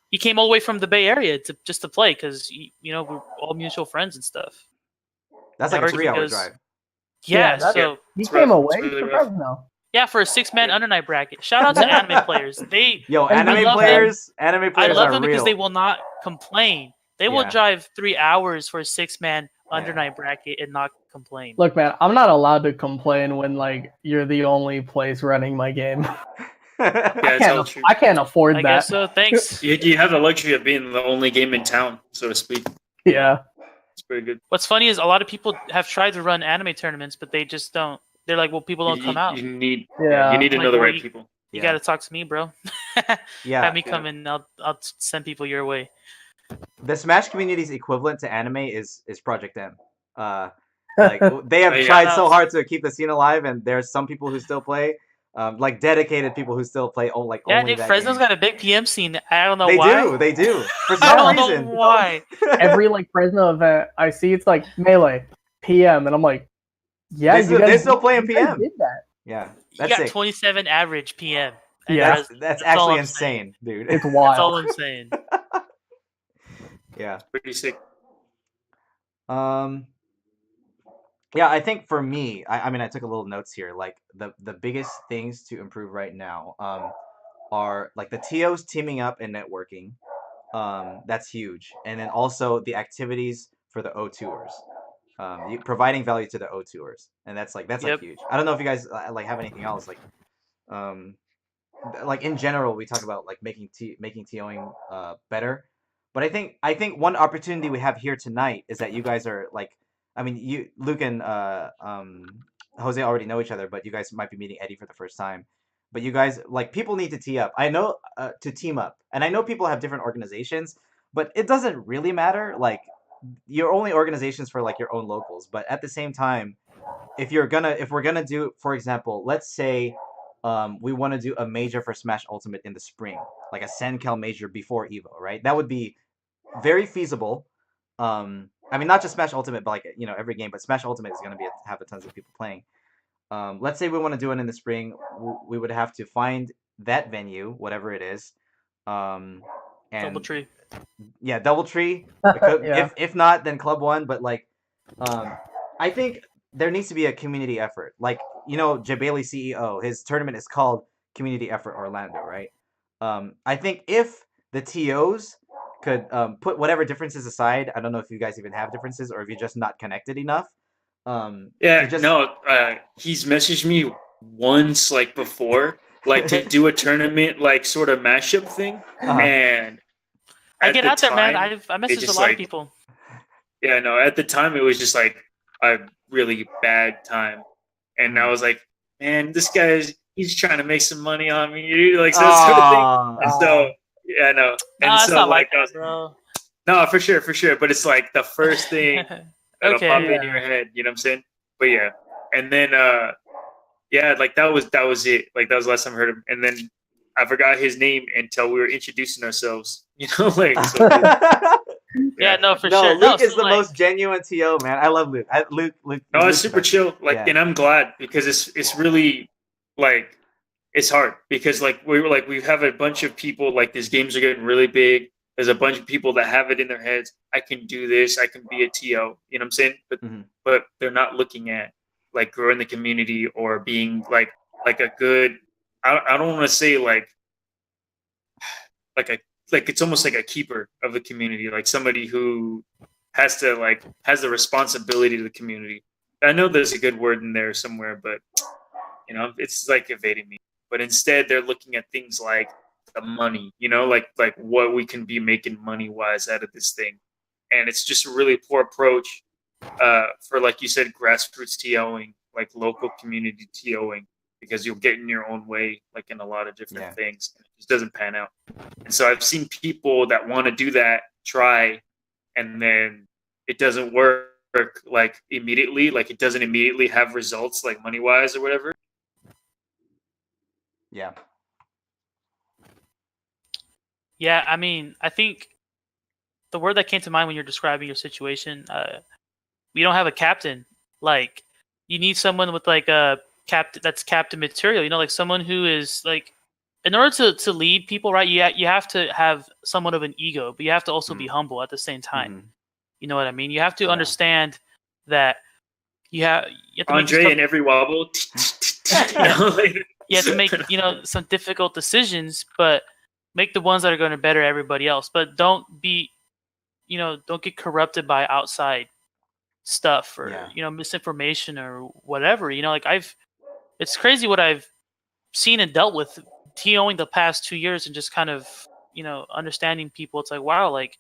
He came all the way from the Bay Area to play because we're all mutual friends and stuff. That's like a 3-hour drive. Yeah, so he came away from Fresno. Yeah, for a 6-man under night bracket. Shout out to anime players. Anime players I love them real. because they will not complain. They will drive 3 hours for a 6-man under night bracket and not complain. Look, man, I'm not allowed to complain when like you're the only place running my game. I can't afford that. I guess so. Thanks. You have the luxury of being the only game in town, so to speak. Yeah, it's pretty good. What's funny is a lot of people have tried to run anime tournaments, but they just don't. They're like, well, people don't come out. You need to know the right people. You got to talk to me, bro. Have me come in. I'll send people your way. The Smash community's equivalent to anime is Project M. Like they have tried so hard to keep the scene alive, and there's some people who still play. Like dedicated people who still play only that Fresno's game. got a big PM scene. I don't know why. They do. For some reason. I don't know why. Every like Fresno event I see, it's like Melee, PM, and I'm like, yeah, they still play in PM. Did that? Yeah, that's you got 27 average PM. Yeah, that's actually insane, dude. It's wild. That's all I'm saying. Yeah, pretty sick. Yeah, I think for me, I mean, I took a little notes here. Like the biggest things to improve right now, are like the TOs teaming up and networking. That's huge, and then also the activities for the O tours, providing value to the O tours, and that's like huge. I don't know if you guys like have anything else like in general we talk about like making TOing better, but I think one opportunity we have here tonight is that you guys are like. I mean, Luke and Jose already know each other, but you guys might be meeting Eddie for the first time. But you guys, like, people need to tee up. I know to team up, and I know people have different organizations, but it doesn't really matter. Like, you're only organizations for like your own locals. But at the same time, if we're gonna do, for example, let's say we want to do a major for Smash Ultimate in the spring, like a CenCal major before Evo, right? That would be very feasible. I mean, not just Smash Ultimate, but like every game. But Smash Ultimate is going to have a tons of people playing. Let's say we want to do it in the spring. We would have to find that venue, whatever it is. And DoubleTree. Yeah, DoubleTree. Yeah. If not, then Club One. But like, I think there needs to be a community effort. Like Jabali CEO, his tournament is called Community Effort Orlando, right? I think if the TOs could put whatever differences aside. I don't know if you guys even have differences or if you're just not connected enough. Yeah, just no, he's messaged me once, like before, like to do a tournament, like sort of mashup thing, and I at get the out there, man. time, I it messaged a just lot of like, people. yeah, no, at the time it was just like a really bad time, and I was like, man, this he's trying to make some money on me, like so sort of thing. And so, yeah, no, and Nah, it's so not like like that, bro. no, for sure, but it's like the first thing that'll pop Okay. in your head, you know what I'm saying? But yeah, and then yeah, like that was it. Like that was the last time I heard him, and then I forgot his name until we were introducing ourselves. You know, like so. Yeah, no, for No, sure. Luke No, is so the like, most genuine TO, man. I love Luke. Luke. No, it's Luke's super best. chill. Like, Yeah. and I'm glad because it's really like it's hard because like we have a bunch of people like these games are getting really big. There's a bunch of people that have it in their heads. I can do this. I can be a TO. You know what I'm saying? But they're not looking at like growing the community or being like a good. I don't want to say like a like it's almost like a keeper of the community, like somebody who has the responsibility to the community. I know there's a good word in there somewhere, but it's like evading me. But instead, they're looking at things like the money, like what we can be making money wise out of this thing, and it's just a really poor approach for, like you said, grassroots TOing, like local community TOing, because you'll get in your own way, like in a lot of different things. And it just doesn't pan out. And so I've seen people that want to do that try, and then it doesn't work like immediately. Like it doesn't immediately have results, like money wise or whatever. Yeah. Yeah, I mean, I think the word that came to mind when you're describing your situation, we don't have a captain. Like, you need someone with like a that's captain material. Like someone who is like, in order to lead people, right? You have to have somewhat of an ego, but you have to also be humble at the same time. You know what I mean? You have to understand that you have to Andre in every wobble. You have to make some difficult decisions, but make the ones that are going to better everybody else. But don't be, don't get corrupted by outside stuff or misinformation or whatever. It's crazy what I've seen and dealt with TOing the past 2 years and just kind of understanding people. It's like, wow, like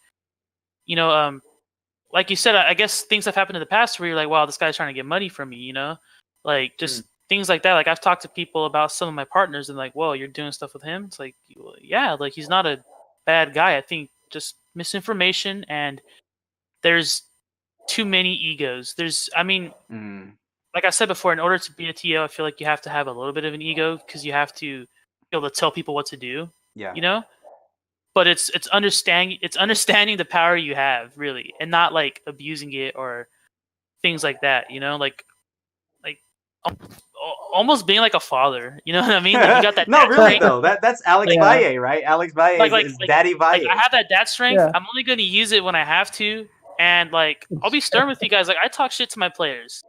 like you said, I guess things have happened in the past where you're like, wow, this guy's trying to get money from me, like just things like that. Like I've talked to people about some of my partners and like, whoa, you're doing stuff with him. It's like, yeah, like he's not a bad guy. I think just misinformation, and there's too many egos. Like I said before, in order to be a TO, I feel like you have to have a little bit of an ego because you have to be able to tell people what to do. Yeah. But it's understanding the power you have, really, and not like abusing it or things like that. Like almost being like a father. You know what I mean? Like you got that. No, really strength. though. That's Alex Valle, right? Alex Valle is Daddy Valle. Like I have that dad strength. Yeah. I'm only going to use it when I have to, and like I'll be stern with you guys. Like I talk shit to my players.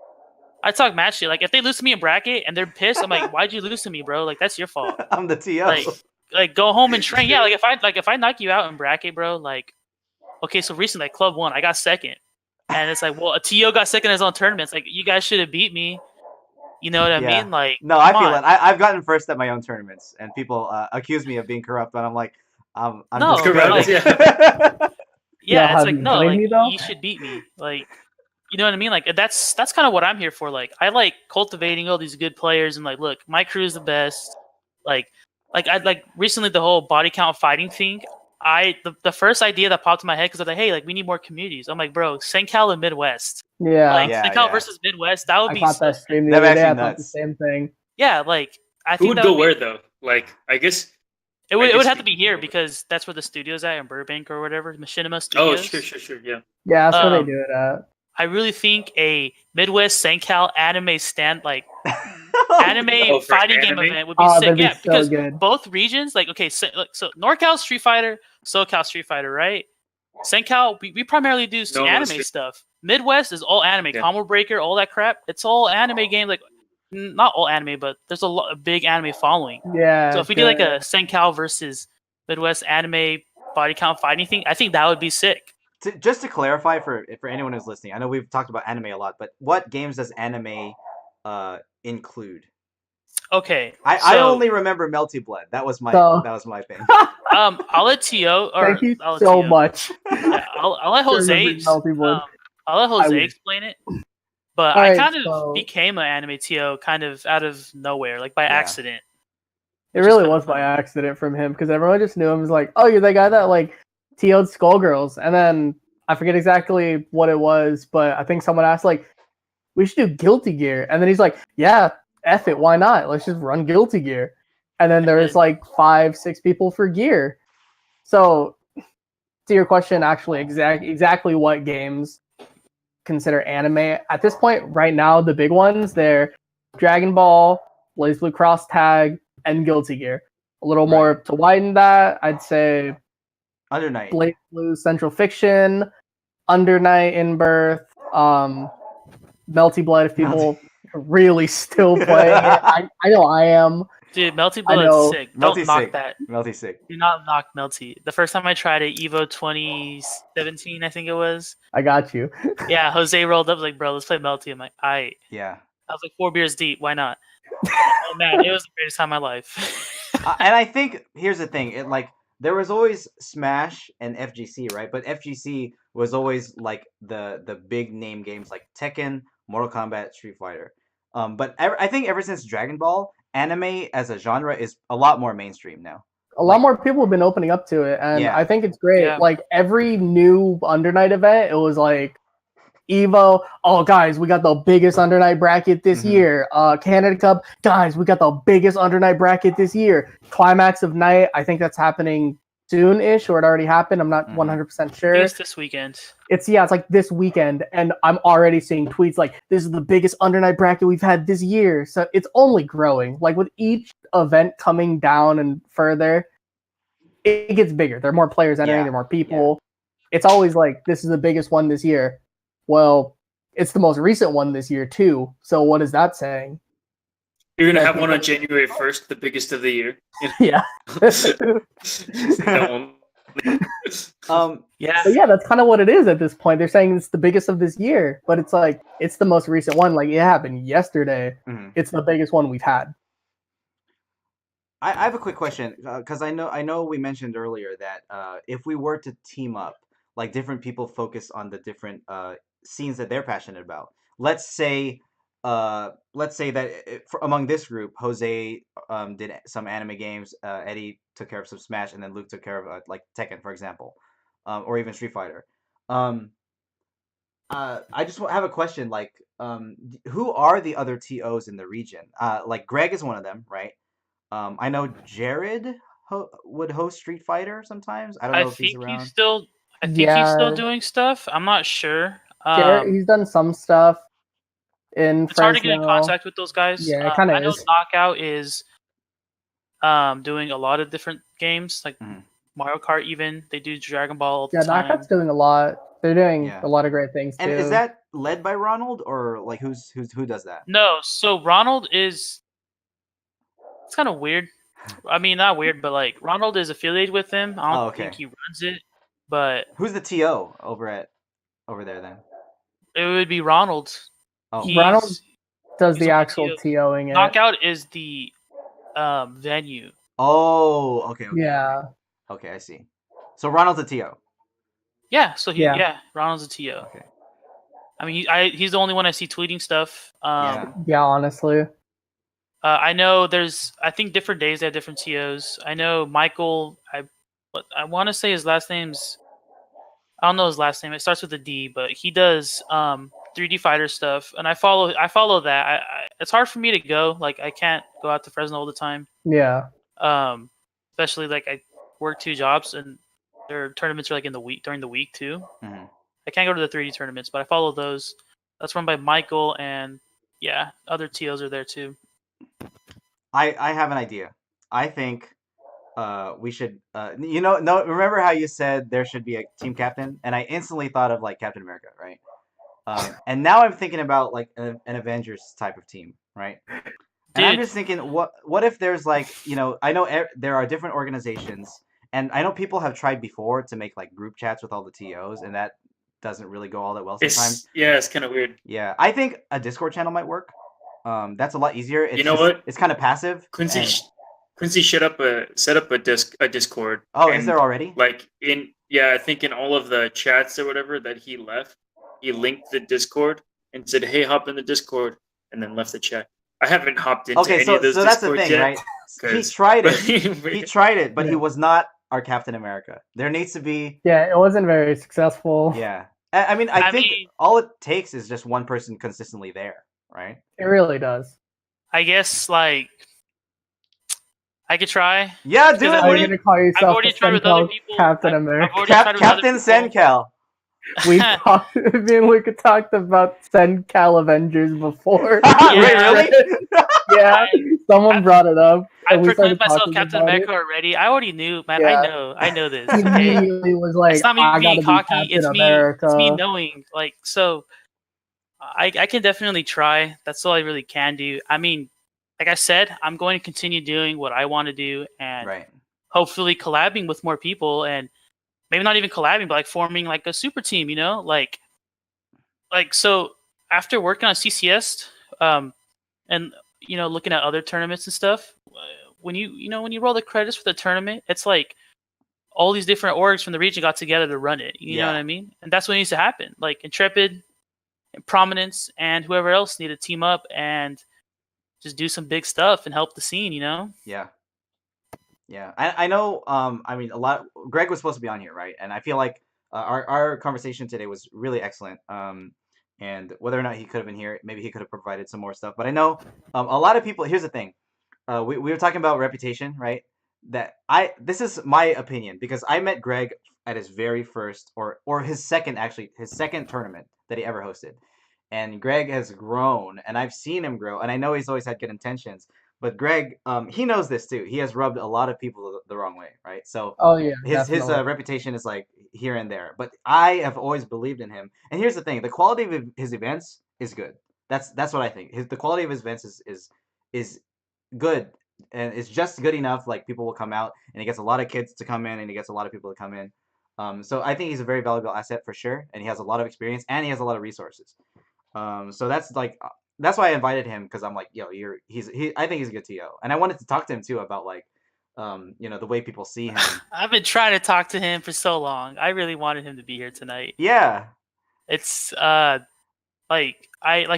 I talk mad shit. Like if they lose to me in bracket and they're pissed, I'm like, why'd you lose to me, bro? Like that's your fault. I'm the TO. Like go home and train. Yeah, like if I knock you out in bracket, bro, like okay, so recently like Club 1, I got second. And it's like, well, a TO got second in his own tournament. It's like you guys should have beat me. You know what I mean? Like no, I feel it. I've gotten first at my own tournaments, and people accuse me of being corrupt, and I'm like, I'm no, just corrupt. Yeah, it's like no, like you should beat me. Like you know what I mean? Like that's kind of what I'm here for. Like I like cultivating all these good players, and like look, my crew is the best. Like I like recently the whole body count fighting thing. The first idea that popped in my head because I was like, hey, like we need more communities. I'm like, bro, CenCal and Midwest. Yeah, like CenCal versus Midwest. That would be. I thought that stream the other day. I thought the same thing. Yeah, like I Who think would go where though? Like I guess it would have to be here because that's where the studio's at in Burbank or whatever, Machinima Studios. Oh, sure, yeah. Yeah, that's where they do it at. I really think a Midwest CenCal anime anime fighting game event would be sick. Yeah, because both regions, like okay, so NorCal Street Fighter, SoCal Street Fighter, right? CenCal, we primarily do anime stuff. Midwest is all anime, Combo Breaker, all that crap. It's all anime game, like not all anime, but there's a big anime following. Yeah. So if we do like a CenCal versus Midwest anime body count fighting thing, I think that would be sick. Just to clarify for anyone who's listening, I know we've talked about anime a lot, but what games does anime include? Okay, I only remember Melty Blood. That was my thing. I'll let Tio or Thank you I'll let so Tio. much. Yeah, I'll let For Jose. remembering Melty Blood. I'll let Jose would- explain it. But All I right, kind of so- became an anime Tio kind of out of nowhere, like by Yeah. accident. It which is really kinda was by funny. accident from him because everyone just knew him as like, oh, you're the guy that like TO'd Skullgirls, and then I forget exactly what it was, but I think someone asked like, we should do Guilty Gear, and then he's like, yeah, F it, why not? Let's just run Guilty Gear, and then there's like 5-6 people for Gear. So to your question, actually, exactly what games consider anime at this point right now, the big ones they're Dragon Ball, Blaze Blue Cross Tag, and Guilty Gear. A little more to widen that, I'd say Under Night. Blaze Blue Central Fiction, Under Night in Birth, Melty Blood if people really still playing it. I know I am. Dude, Melty I Blood's know. sick. Don't Melty's knock sick. that. Melty's sick. Do not knock Melty. The first time I tried it, Evo 2017, I think it was. I got you. Yeah, Jose rolled up like, bro, let's play Melty. I'm like, Yeah. I was like 4 beers deep. Why not? Oh man, it was the greatest time of my life. And I think here's the thing. It like there was always Smash and FGC, right? But FGC was always like the big name games like Tekken, Mortal Kombat, Street Fighter. But I think ever since Dragon Ball, anime as a genre is a lot more mainstream now. A lot more people have been opening up to it, and Yeah. I think it's great. Yeah. Like every new Under Night event, it was like Evo. Oh, guys, we got the biggest Under Night bracket this Mhm. year. Canada Cup, guys, we got the biggest Under Night bracket this year. Climax of Night, I think that's happening soon-ish, or it already happened. I'm not Mhm. 100% I sure. think it's this weekend. It's like this weekend, and I'm already seeing tweets like this is the biggest Under Night bracket we've had this year. So it's only growing. Like with each event coming down and further, it gets bigger. There are more players entering, there are more people. It's always like this is the biggest one this year. Well, it's the most recent one this year too. So what is that saying? You're gonna have one on January 1st, the biggest of the year. Yeah. That one. Yeah. But yeah, that's kind of what it is at this point. They're saying it's the biggest of this year, but it's like it's the most recent one. Like it happened yesterday. Mhm. It's the biggest one we've had. I have a quick question because I know we mentioned earlier that if we were to team up, like different people focus on the different scenes that they're passionate about. Let's say that among this group, Jose did some anime games, Eddie took care of some Smash, and then Luke took care of like Tekken, for example, or even Street Fighter. I just have a question, like, who are the other TOs in the region? Like Greg is one of them, right? I know Jared would host Street Fighter sometimes. I don't know if he's around. He's still. I think he's still doing stuff. I'm not sure. Jared, he's done some stuff in It's hard to Fresno. get in contact with those guys. Yeah, it kind of I know is. Knockout is doing a lot of different games, like Mario Kart. Even they do Dragon Ball all the time. Knockout's doing a lot. They're doing a lot of great things And too. is that led by Ronald, or like who does that? No, so Ronald is. It's kind of weird. I mean, not weird, but like Ronald is affiliated with them. I don't think he runs it, but who's the TO over there then? it would be Ronald. Oh, Ronald does he's the on actual TO. TOing it. Knockout is the venue. Oh, okay. Yeah. Okay, I see. So Ronald's a TO. Yeah, so Ronald's a TO. Okay. I mean, he's the only one I see tweeting stuff. Yeah, honestly. I know I think different days they have different TOs. I know Michael. I want to say his last name's. I don't know his last name. It starts with a D, but he does 3D fighter stuff, and I follow that. It's hard for me to go. Like I can't go out to Fresno all the time. Yeah. Especially like I work 2 jobs, and their tournaments are like during the week too. Mm-hmm. I can't go to the 3D tournaments, but I follow those. That's run by Michael, and other TOs are there too. I have an idea. I think we should remember how you said there should be a team captain, and I instantly thought of like Captain America, right? And now I'm thinking about like an Avengers type of team, right? And I'm just thinking, what if there's like, I know there are different organizations, And I know people have tried before to make like group chats with all the TOs, and that doesn't really go all that well sometimes. It's kind of weird. Yeah, I think a Discord channel might work. That's a lot easier. You It's know just what? it's kind of passive. Quincy And Quincy set up a Discord, oh, is and there already? like I think in all of the chats or whatever that he left, he linked the Discord and said, "Hey, hop in the Discord," and then left the chat. I haven't hopped into Okay, any of those so that's the Discords thing, yet. right? He 'cause- tried it. He tried it, but he Yeah. was not our Captain America. There needs to be Yeah, it wasn't very successful. yeah. I mean, I think mean, all it takes is just one person consistently there, right? It really does. I guess like I could try. Yeah, Because dude. I've Are you already- gonna call yourself already the tried with other CenCal people. Captain I've America? already tried with other Captain people. CenCal. We talked. Me and Luca talked about CenCal Avengers before. Wait, Yeah. really? Yeah, someone brought it up. I and we proclaimed started myself talking Captain about America already. I already knew, man. Yeah. I know this. He Okay, immediately was like, it's not me "I being gotta be cocky. Captain It's America." me knowing. Like so, I can definitely try. That's all I really can do. I mean, like I said, I'm going to continue doing what I want to do, and Right. hopefully collabing with more people, and maybe not even collabing, but like forming like a super team. You know, like so after working on CCS, and looking at other tournaments and stuff, when you roll the credits for the tournament, it's like all these different orgs from the region got together to run it. You know Yeah. what I mean? And that's what needs to happen. Like Intrepid, and Prominence, and whoever else need to team up and just do some big stuff and help the scene. You know? Yeah. Yeah. I know. I mean, a lot. Greg was supposed to be on here, right? And I feel like our conversation today was really excellent. And whether or not he could have been here, maybe he could have provided some more stuff. But I know a lot of people. Here's the thing. We were talking about reputation, right? This is my opinion because I met Greg at his very first or his second tournament that he ever hosted. And Greg has grown and I've seen him grow and I know he's always had good intentions. But Greg, he knows this too. He has rubbed a lot of people the wrong way, right? So Oh yeah, his definitely. reputation is like here and there. But I have always believed in him. And here's the thing: the quality of his events is good. The what I think. The quality of his events is good, and it's just good enough. Like people will come out, and he gets a lot of kids to come in, and he gets a lot of people to come in. So I think he's a very valuable asset for sure, and he has a lot of experience, and he has a lot of resources. So that's why I invited him because I'm like, yo, I think he's a good TO, and I wanted to talk to him too about like, the way people see him. I've been trying to talk to him for so long. I really wanted him to be here tonight. Yeah. It's like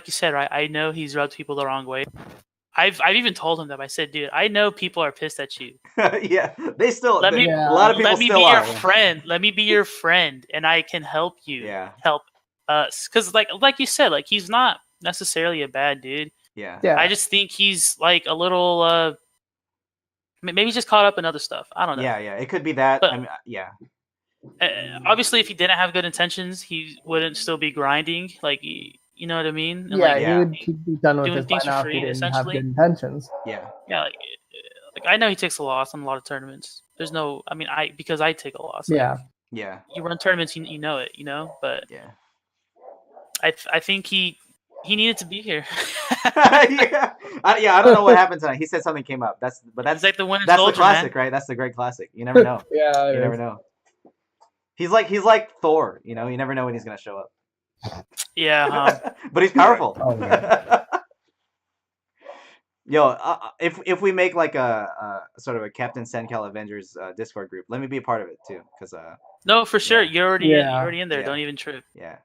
you said, right? I know he's rubbed people the wrong way. I've even told him that. I said, dude, I know people are pissed at you. Yeah, they still. Let me a lot of people let me still be are. your friend. Let me be your friend, and I can help you. Yeah. Help us, because like you said, like he's not necessarily a bad dude. Yeah. Yeah. I just think he's like a little maybe he's just caught up in other stuff. I don't know. Yeah, yeah, it could be that. But- I mean, yeah. Obviously, if he didn't have good intentions, he wouldn't still be grinding. Like, you know what I mean? And, Yeah, like, Yeah. he'd be done with doing this by things for now if free, he didn't have essentially. good intentions. Yeah. yeah, like I know he takes a loss on a lot of tournaments. There's no, I mean, because I take a loss. Like, Yeah. Yeah. you run tournaments, you know it, but Yeah. I think he needed to be here. Yeah. I don't know what happened tonight. He said something came up. That's It's like the winter that's the soldier, classic, man. right? That's the great classic. You never know. Yeah, You never know. He's like Thor, you never know when he's gonna show up. Yeah, But he's powerful. Oh, yeah. Yo, if we make like a sort of a Captain CenCal Avengers Discord group, let me be a part of it too, because no, for sure. Yeah. You're Yeah. already in there. Yeah. Don't even trip. yeah.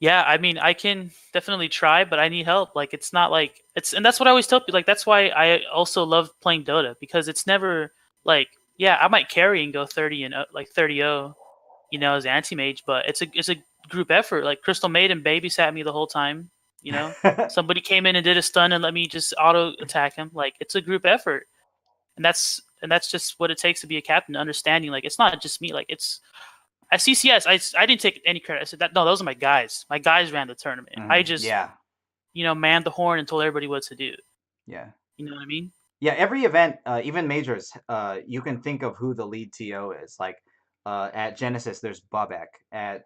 Yeah, I mean, I can definitely try, but I need help. Like, it's not like and that's what I always tell people. Like, that's why I also love playing Dota, because it's never like, yeah, I might carry and go 30 and like 30-0, as anti-mage, but it's a group effort. Like Crystal Maiden babysat me the whole time. Somebody came in and did a stun and let me just auto attack him. Like, it's a group effort, and that's just what it takes to be a captain. Understanding, like, it's not just me. Like, it's at CCS, I didn't take any credit. I said that no, those are my guys. My guys ran the tournament. I just yeah. manned the horn and told everybody what to do. Yeah. You know what I mean? Yeah, every event, even majors, you can think of who the lead TO is. Like at Genesis, there's Bobek. At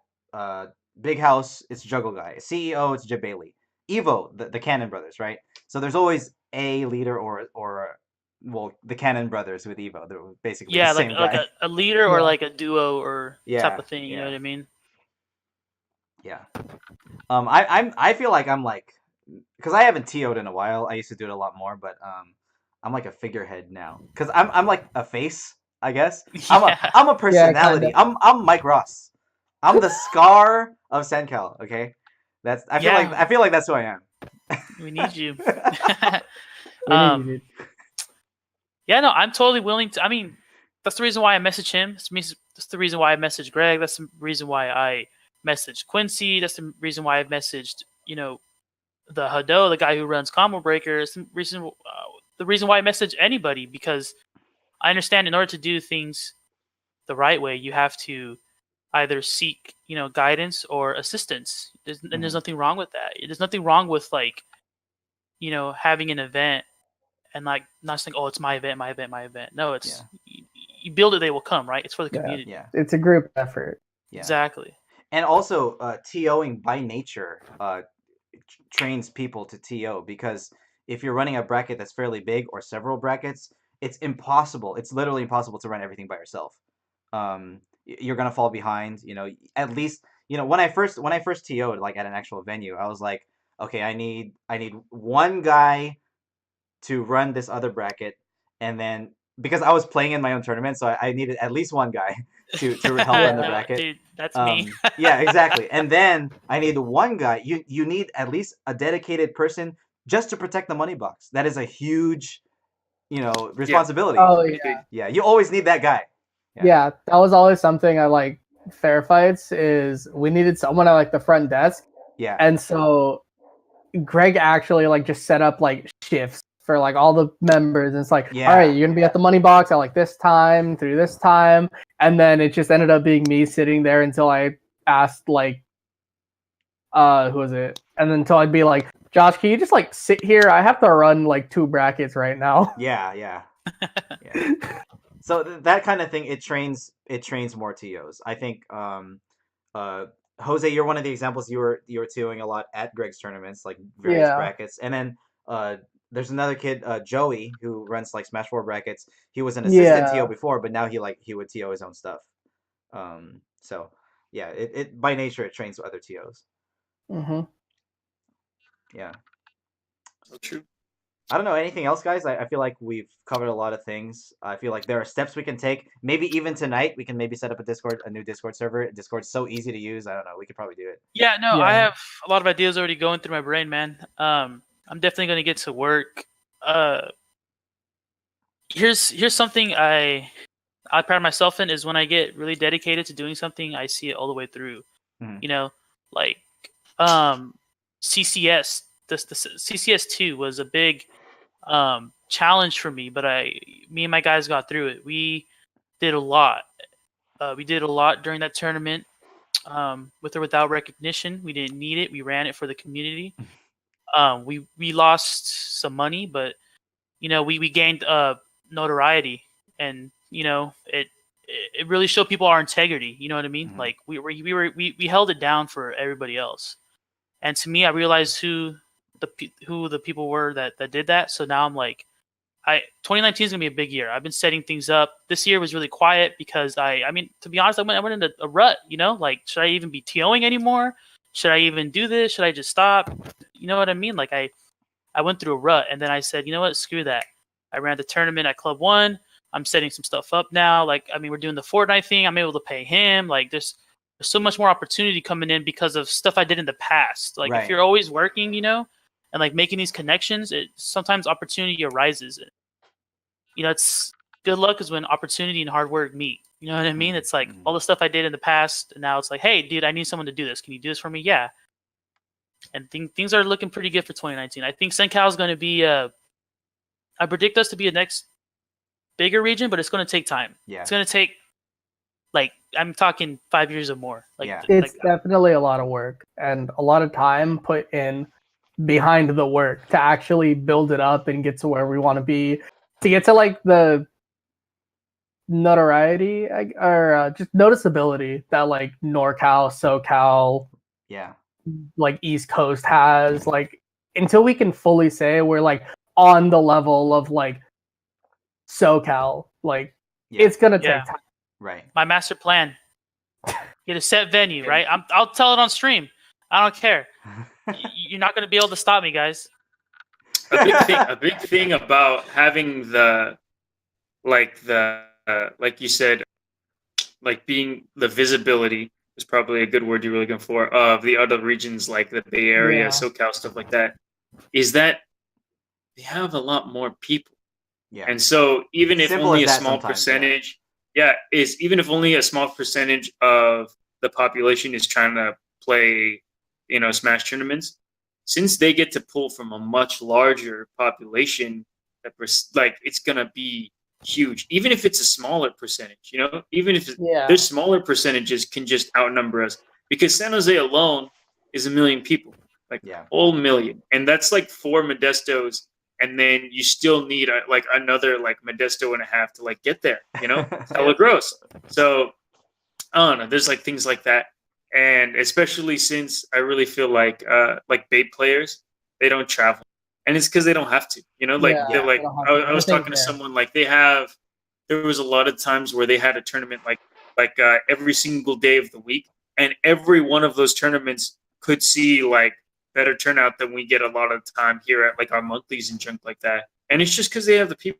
Big House, it's Juggle Guy. CEO, it's Jabali. Evo, the Cannon Brothers, right? So there's always a leader or well, the Cannon brothers with Evo. They're basically the Yeah, same guy. a leader or Yeah. like a duo or type Yeah, of thing. You know yeah, what I mean? yeah. I feel like I'm like, because I haven't TO'd in a while. I used to do it a lot more, but I'm like a figurehead now. Because I'm like a face, I guess. Yeah. I'm a Yeah, personality. kinda. I'm Mike Ross. I'm the Scar of CenCal. Okay, that's Yeah. I feel like that's who I am. We need you. We need you. Yeah, no, I'm totally willing to. I mean, that's the reason why I messaged him. That's the reason why I messaged Greg. That's the reason why I messaged Quincy. That's the reason why I messaged, the Hado, the guy who runs Combo Breaker. It's the reason why I message anybody, because I understand in order to do things the right way, you have to either seek, guidance or assistance. And there's Mhm. nothing wrong with that. There's nothing wrong with like, having an event and like not saying, "Oh, it's my event, my event, my event." No, it's you build it, they will come, right? It's for the Yeah. community. Yeah, It's a group effort. yeah. Exactly. And also, TOing by nature trains people to TO, because if you're running a bracket that's fairly big or several brackets, it's impossible. It's literally impossible to run everything by yourself. You're gonna fall behind. At least when I first TO'd like at an actual venue, I was like, okay, I need one guy to run this other bracket, and then because I was playing in my own tournament, so I needed at least one guy to help run the Yeah. bracket. Dude, that's me. Yeah, exactly. And then I need one guy. You need at least a dedicated person just to protect the money box. That is a huge, responsibility. Oh Pretty yeah. big. Yeah, you always need that guy. Yeah, that was always something I like. Fair fights is we needed someone at like the front desk, Yeah. and so Greg actually like just set up like shifts for like all the members. And it's like, Yeah. all right, you're gonna be at the money box at like this time through this time, and then it just ended up being me sitting there until I asked like, who was it? And then until I'd be like, Josh, can you just like sit here? I have to run like 2 brackets right now. Yeah, yeah. So that kind of thing, it trains more TOs. I think Jose, you're one of the examples. You were TOing a lot at Greg's tournaments, like various Yeah. brackets. And then there's another kid, Joey, who runs like Smash 4 brackets. He was an assistant TO before, but now he would TO his own stuff. So yeah, it by nature it trains other TOs. Mm-hmm. Yeah. So true. I don't know, anything else, guys? I feel like we've covered a lot of things. I feel like there are steps we can take. Maybe even tonight we can maybe set up a new Discord server. Discord's so easy to use. I don't know. We could probably do it. Yeah, no, Yeah. I have a lot of ideas already going through my brain, man. I'm definitely gonna get to work. Here's something I pride myself in is when I get really dedicated to doing something, I see it all the way through. Mhm. Like CCS. The CCS 2 was a big challenge for me, but me and my guys got through it. We did a lot. We did a lot during that tournament, with or without recognition. We didn't need it. We ran it for the community. We lost some money, but we gained notoriety, and it really showed people our integrity. You know what I mean? Mhm. Like we held it down for everybody else, and to me, I realized who the people were that did that. So now I'm like, 2019 is gonna be a big year. I've been setting things up. This year was really quiet because I mean, to be honest, I went into a rut. Like, should I even be TOing anymore? Should I even do this? Should I just stop? You know what I mean? Like I went through a rut, and then I said, you know what? Screw that. I ran the tournament at Club One. I'm setting some stuff up now. Like, I mean, we're doing the Fortnite thing. I'm able to pay him. Like, there's so much more opportunity coming in because of stuff I did in the past. Like, Right. if you're always working, and like making these connections, sometimes opportunity arises. It's good luck is when opportunity and hard work meet. You know what I mean? It's like all the stuff I did in the past, and now it's like, hey, dude, I need someone to do this. Can you do this for me? Yeah. And things are looking pretty good for 2019. I think CenCal is going to be I predict us to be a next bigger region, but it's going to take time. Yeah. It's going to take, like, I'm talking 5 years or more. Like, Yeah. It's definitely a lot of work and a lot of time put in behind the work to actually build it up and get to where we want to be, to get to like the notoriety or just noticeability that like NorCal, SoCal, Yeah. like East Coast has. Like, until we can fully say we're like on the level of like SoCal. Like it's gonna take time. Right. My master plan. Get a set venue, right? I'll tell it on stream. I don't care. You're not gonna be able to stop me, guys. A big thing about having like you said, like being the visibility is probably a good word you're looking for of the other regions like the Bay Area, SoCal, stuff like that, is that they have a lot more people. Yeah. And so even if Simple only as a that small sometimes, percentage, even if only a small percentage of the population is trying to play, Smash tournaments, since they get to pull from a much larger population, like it's gonna be huge. Even if it's a smaller percentage, even if their smaller percentages can just outnumber us, because San Jose alone is 1 million people, like whole million, and that's like 4 Modestos. And then you still need like another like Modesto and a half to like get there, It's hella gross. So I don't know. There's like things like that, and especially since I really feel like bait players, they don't travel, and it's because they don't have to, They're like I was talking to someone like there was a lot of times where they had a tournament like every single day of the week, and every one of those tournaments could see like better turnout than we get a lot of time here at like our monthlies and junk like that. And it's just because they have the people,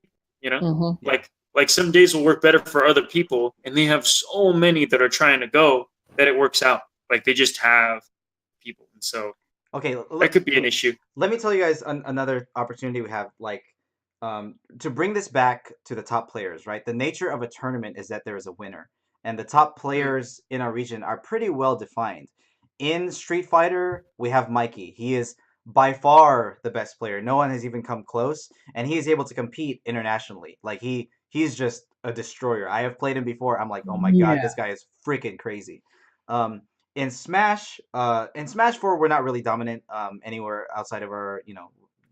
like some days will work better for other people, and they have so many that are trying to go that it works out. Like they just have people, and so that could be an issue. Let me tell you guys another opportunity we have, like to bring this back to the top players, right? The nature of a tournament is that there is a winner, and the top players in our region are pretty well defined. In Street Fighter, we have Mikey. He is by far the best player. No one has even come close, and he is able to compete internationally. Like he's just a destroyer. I have played him before. I'm like, oh my god, this guy is freaking crazy. In Smash 4, we're not really dominant anywhere outside of our,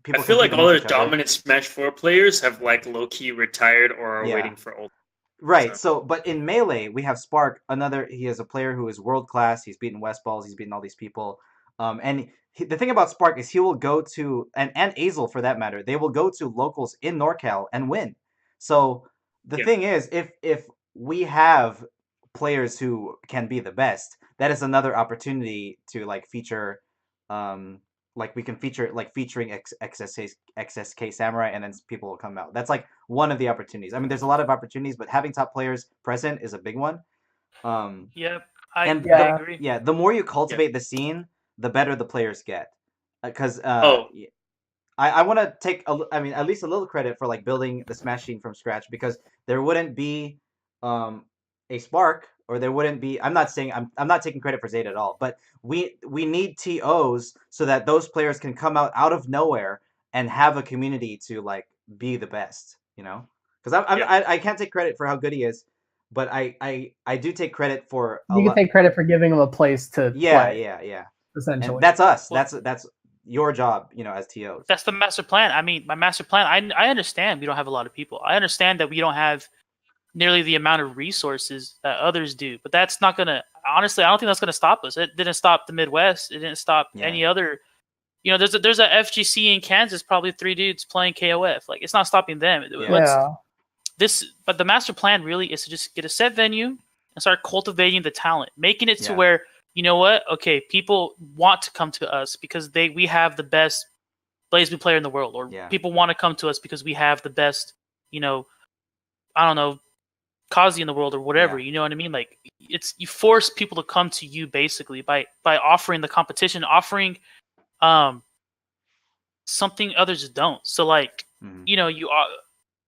people. I feel like all our dominant Smash 4 players have like low key retired or are waiting for old. Right. So, but in Melee, we have Spark. He is a player who is world class. He's beaten Westballs. He's beaten all these people. The thing about Spark is he will go to and Azel for that matter. They will go to locals in NorCal and win. So the thing is, if we have players who can be the best, that is another opportunity to like feature, like we can feature like featuring XSK Samurai, and then people will come out. That's like one of the opportunities. I mean, there's a lot of opportunities, but having top players present is a big one. I agree. Yeah, the more you cultivate the scene, the better the players get. Because I want to take at least a little credit for like building the Smash scene from scratch, because there wouldn't be a Spark, or there wouldn't be. I'm not saying I'm not taking credit for Zeta at all, but we need TOs so that those players can come out of nowhere and have a community to like be the best, Because I can't take credit for how good he is, but I do take credit for. You can take credit for giving him a place to play. Yeah. Essentially, and that's us. That's your job, as TOs. That's the master plan. I mean, my master plan. I understand we don't have a lot of people. I understand that we don't have nearly the amount of resources that others do, but that's not gonna. Honestly, I don't think that's gonna stop us. It didn't stop the Midwest. It didn't stop any other. There's a FGC in Kansas, probably 3 dudes playing KOF. Like, it's not stopping them. But the master plan really is to just get a set venue and start cultivating the talent, making it to where, you know what? Okay, people want to come to us because we have the best BlazBlue player in the world, or people want to come to us because we have the best, I don't know, Kazi in the world, or whatever. You know what I mean? Like, you force people to come to you basically by offering the competition, offering something others don't. So like, you are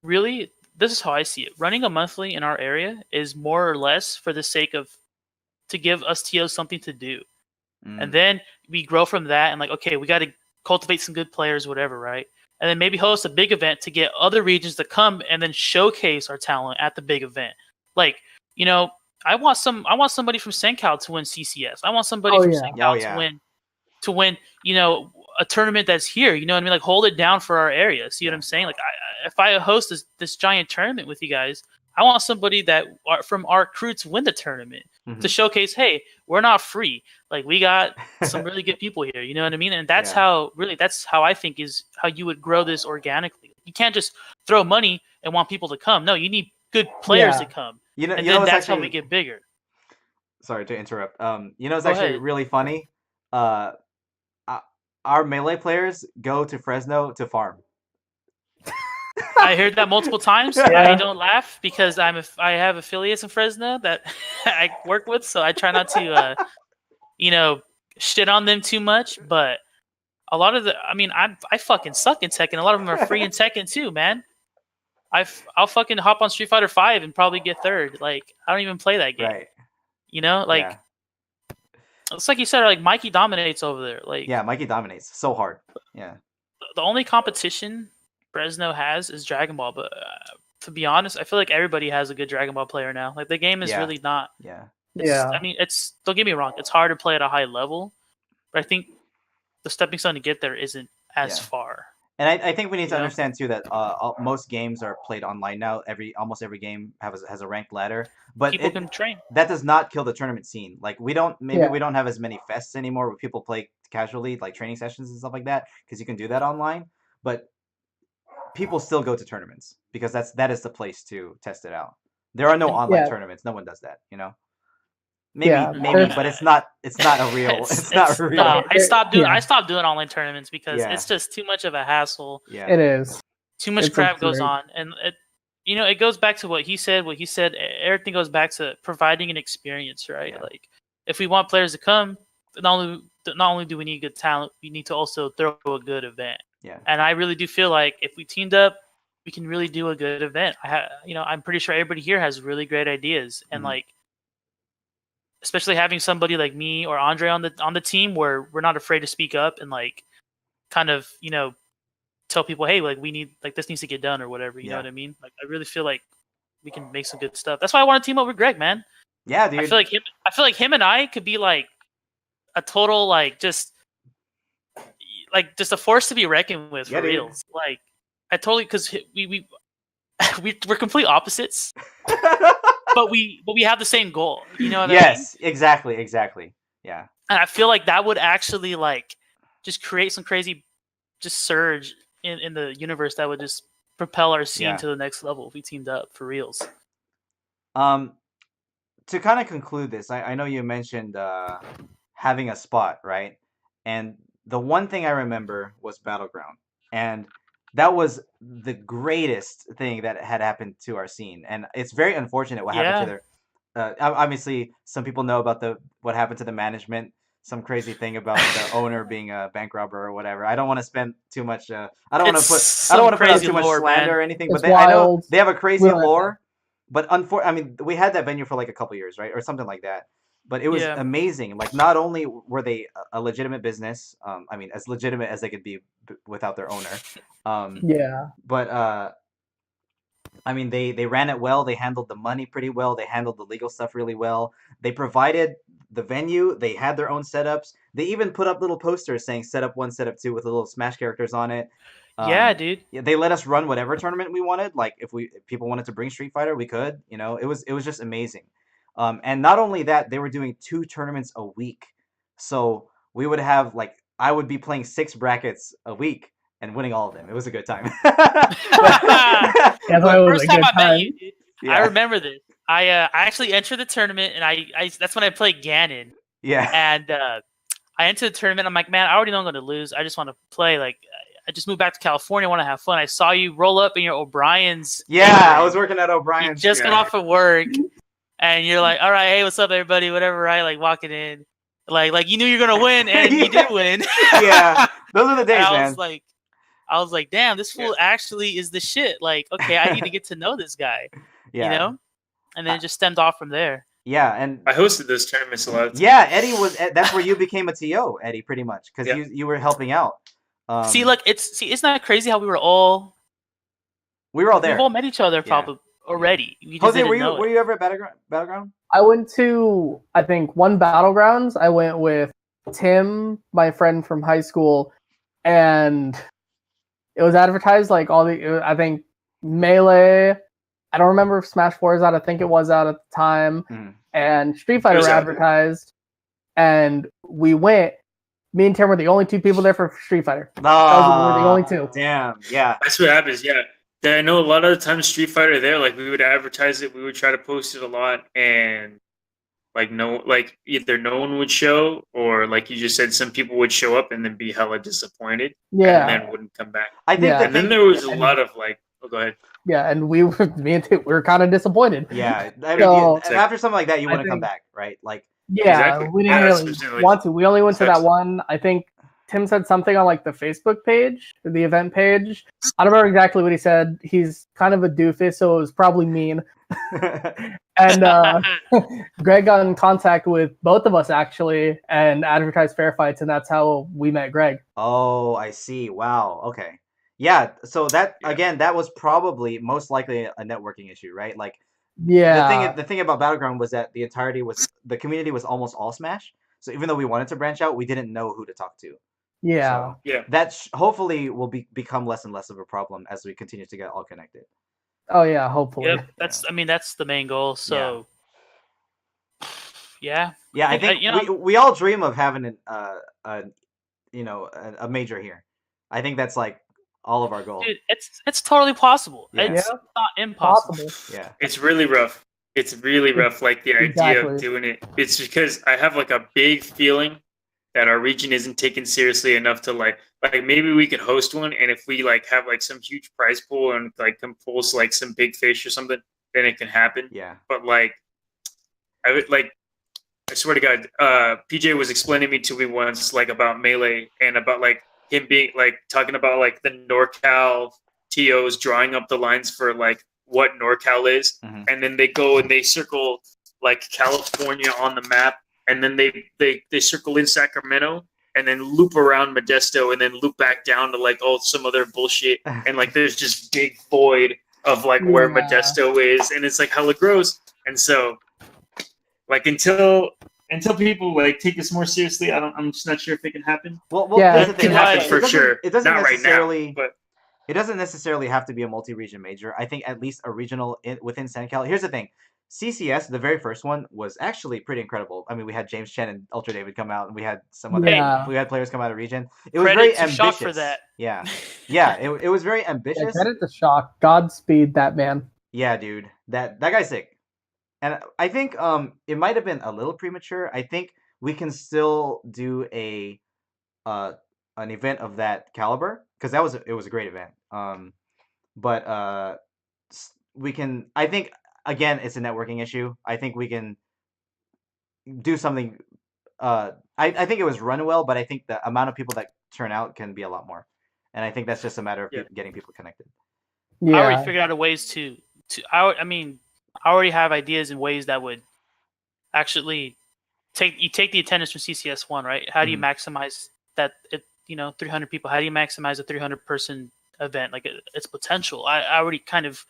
really. This is how I see it. Running a monthly in our area is more or less for the sake of to give us TOs something to do. And then we grow from that, and like, okay, we got to cultivate some good players, whatever, right? And then maybe host a big event to get other regions to come and then showcase our talent at the big event. Like, I want somebody from CenCal to win CCS. I want somebody from CenCal to win, a tournament that's here. You know what I mean? Like, hold it down for our area. See what I'm saying? Like, if I host this giant tournament with you guys, I want somebody from our crew to win the tournament. to showcase, hey, we're not free. Like we got some really good people here. You know what I mean? And that's how I think is how you would grow this organically. You can't just throw money and want people to come. No, you need good players to come. And then that's how we get bigger. Sorry to interrupt. It's actually really funny. Our Melee players go to Fresno to farm. I heard that multiple times. I don't laugh because I have affiliates in Fresno that I work with, so I try not to, shit on them too much. But a lot of I fucking suck in Tekken. A lot of them are free in Tekken too, man. I'll fucking hop on Street Fighter 5 and probably get third. Like I don't even play that game. Right. It's like you said. Like Mikey dominates over there. Like Mikey dominates so hard. Yeah. The only competition Fresno has is Dragon Ball, but to be honest, I feel like everybody has a good Dragon Ball player now. Like the game is really not. I mean, don't get me wrong. It's hard to play at a high level, but I think the stepping stone to get there isn't as far. And I think we need to understand too that most games are played online now. Almost every game has a ranked ladder, but people can train. That does not kill the tournament scene. Like we don't have as many fests anymore where people play casually, like training sessions and stuff like that, because you can do that online. But people still go to tournaments because that is the place to test it out. There are no online tournaments. No one does that. Maybe, but it's not a real. It's not real. No, I stopped doing online tournaments because it's just too much of a hassle. Yeah, it is. Too much crap goes on, and it goes back to what he said. Everything goes back to providing an experience, right? Yeah. Like if we want players to come, not only do we need good talent, we need to also throw a good event. Yeah. And I really do feel like if we teamed up, we can really do a good event. I'm pretty sure everybody here has really great ideas, and like. Especially having somebody like me or Andre on the team where we're not afraid to speak up and like kind of, tell people, hey, like we need like this needs to get done or whatever, you know what I mean? Like I really feel like we can make some good stuff. That's why I want to team up with Greg, man. Yeah, dude. I feel like him and I could be like a total just a force to be reckoned with for reals. Like I totally because we're complete opposites. But we have the same goal. You know what I mean? Yes, exactly. Yeah. And I feel like that would actually like just create some crazy just surge in the universe that would just propel our scene to the next level if we teamed up for reals. To kind of conclude this, I know you mentioned having a spot, right? And the one thing I remember was Battleground. And that was the greatest thing that had happened to our scene, and it's very unfortunate what happened to their. Obviously, some people know about what happened to the management. Some crazy thing about the owner being a bank robber or whatever. I don't want to spend too much. I don't want to put out too much slander or anything. But I know they have a crazy lore. But we had that venue for like a couple years, right, or something like that. But it was amazing. Like, not only were they a legitimate business, as legitimate as they could be without their owner. But they ran it well. They handled the money pretty well. They handled the legal stuff really well. They provided the venue. They had their own setups. They even put up little posters saying "Setup 1, Setup 2" with the little Smash characters on it. Dude. They let us run whatever tournament we wanted. Like if people wanted to bring Street Fighter, we could. It was just amazing. And not only that, they were doing 2 tournaments a week. So we would have I would be playing 6 brackets a week and winning all of them. It was a good time. First time I met you, dude. I remember this. I actually entered the tournament, and I that's when I played Ganon. Yeah. And I entered the tournament. I'm like, man, I already know I'm going to lose. I just want to play. Like, I just moved back to California. I want to have fun. I saw you roll up in your O'Brien's. Yeah, I was working at O'Brien's. You just got off of work. And you're like, all right, hey, what's up, everybody? Whatever, right? Like walking in, like you knew you're gonna win, and you did win. Yeah, those are the days, man. I was like, damn, this fool actually is the shit. Like, okay, I need to get to know this guy. Yeah. And then it just stemmed off from there. Yeah, and I hosted those tournaments a lot of times. Yeah, Eddie was. That's where you became a TO, Eddie, pretty much, because you were helping out. Isn't that crazy how we were all there? We've all met each other probably already. Jose, were you ever at Battleground? I went to, I think, one Battlegrounds. I went with Tim, my friend from high school, and it was advertised like I think Melee. I don't remember if Smash 4 is out. I think it was out at the time. and Street Fighter were advertised, and we went. Me and Tim were the only two people there for Street Fighter. We were the only two. Damn, yeah. That's what happens, yeah. I know a lot of the times Street Fighter there, like we would advertise it, we would try to post it a lot, and like either no one would show, or like you just said, some people would show up and then be hella disappointed, and then wouldn't come back. I think, and then there was a lot of like, oh, go ahead. Yeah, and me and Tim were kind of disappointed. Yeah, I mean, after something like that, you want to come back, right? Like, yeah, we didn't really want to. We only went to that one. I think Tim said something on like the Facebook page, the event page. I don't remember exactly what he said. He's kind of a doofus, so it was probably mean. And Greg got in contact with both of us actually and advertised fair fights, and that's how we met Greg. Oh, I see. Wow. Okay. Yeah. So again, that was probably most likely a networking issue, right? Like, the thing about Battleground was that the community was almost all Smash. So even though we wanted to branch out, we didn't know who to talk to. Yeah. So that hopefully will become less and less of a problem as we continue to get all connected. Oh yeah, hopefully. Yep, that's the main goal. So yeah. I think we all dream of having a major here. I think that's like all of our goals. Dude, it's totally possible. Yeah. It's not impossible. Yeah. It's really rough. It's really rough, like the idea of doing it. It's because I have like a big feeling that our region isn't taken seriously enough to like maybe we could host one, and if we like have like some huge prize pool and like can pull like some big fish or something, then it can happen. Yeah. But like I swear to God, PJ was explaining to me once like about Melee and about like him being like talking about like the NorCal TOs drawing up the lines for like what NorCal is, and then they go and they circle like California on the map, and then they circle in Sacramento, and then loop around Modesto, and then loop back down to like some other bullshit, and like there's just big void of like where Modesto is, and it's like hella gross. And so like until people like take this more seriously, I'm just not sure if it can happen. Well, yeah, it can happen for sure. It doesn't not necessarily, right now, but it doesn't necessarily have to be a multi-region major. I think at least a regional within CenCal. Here's the thing. CCS, the very first one, was actually pretty incredible. I mean, we had James Chen and Ultra David come out, and we had some other we had players come out of region. It was very ambitious. Shock for that. Yeah, it was very ambitious. Yeah, credit to Shock. Godspeed that man. Yeah, dude, that guy's sick. And I think it might have been a little premature. I think we can still do an event of that caliber, because it was a great event. But we can. I think again, it's a networking issue. I think we can do something. I think it was run well, but I think the amount of people that turn out can be a lot more, and I think that's just a matter of getting people connected. Yeah. I already figured out a ways to. I already have ideas and ways that would actually take the attendance from CCS1, right? How do you maximize that? 300 people. How do you maximize a 300 person event? Like its potential. I already kind of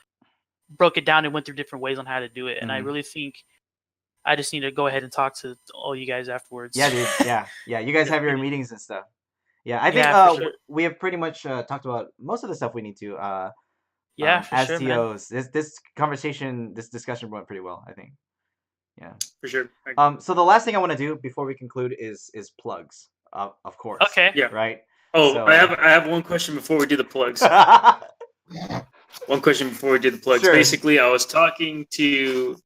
broke it down and went through different ways on how to do it, and I really think I just need to go ahead and talk to all you guys afterwards. Yeah, dude. Yeah. You guys have your meetings and stuff. Yeah, I think we have pretty much talked about most of the stuff we need to. As TOs, this discussion went pretty well, I think. Yeah, for sure. So the last thing I want to do before we conclude is plugs. Of course. Okay. Yeah. Right. Oh, so, I have one question before we do the plugs. One question before we do the plugs. Sure. Basically, I was talking to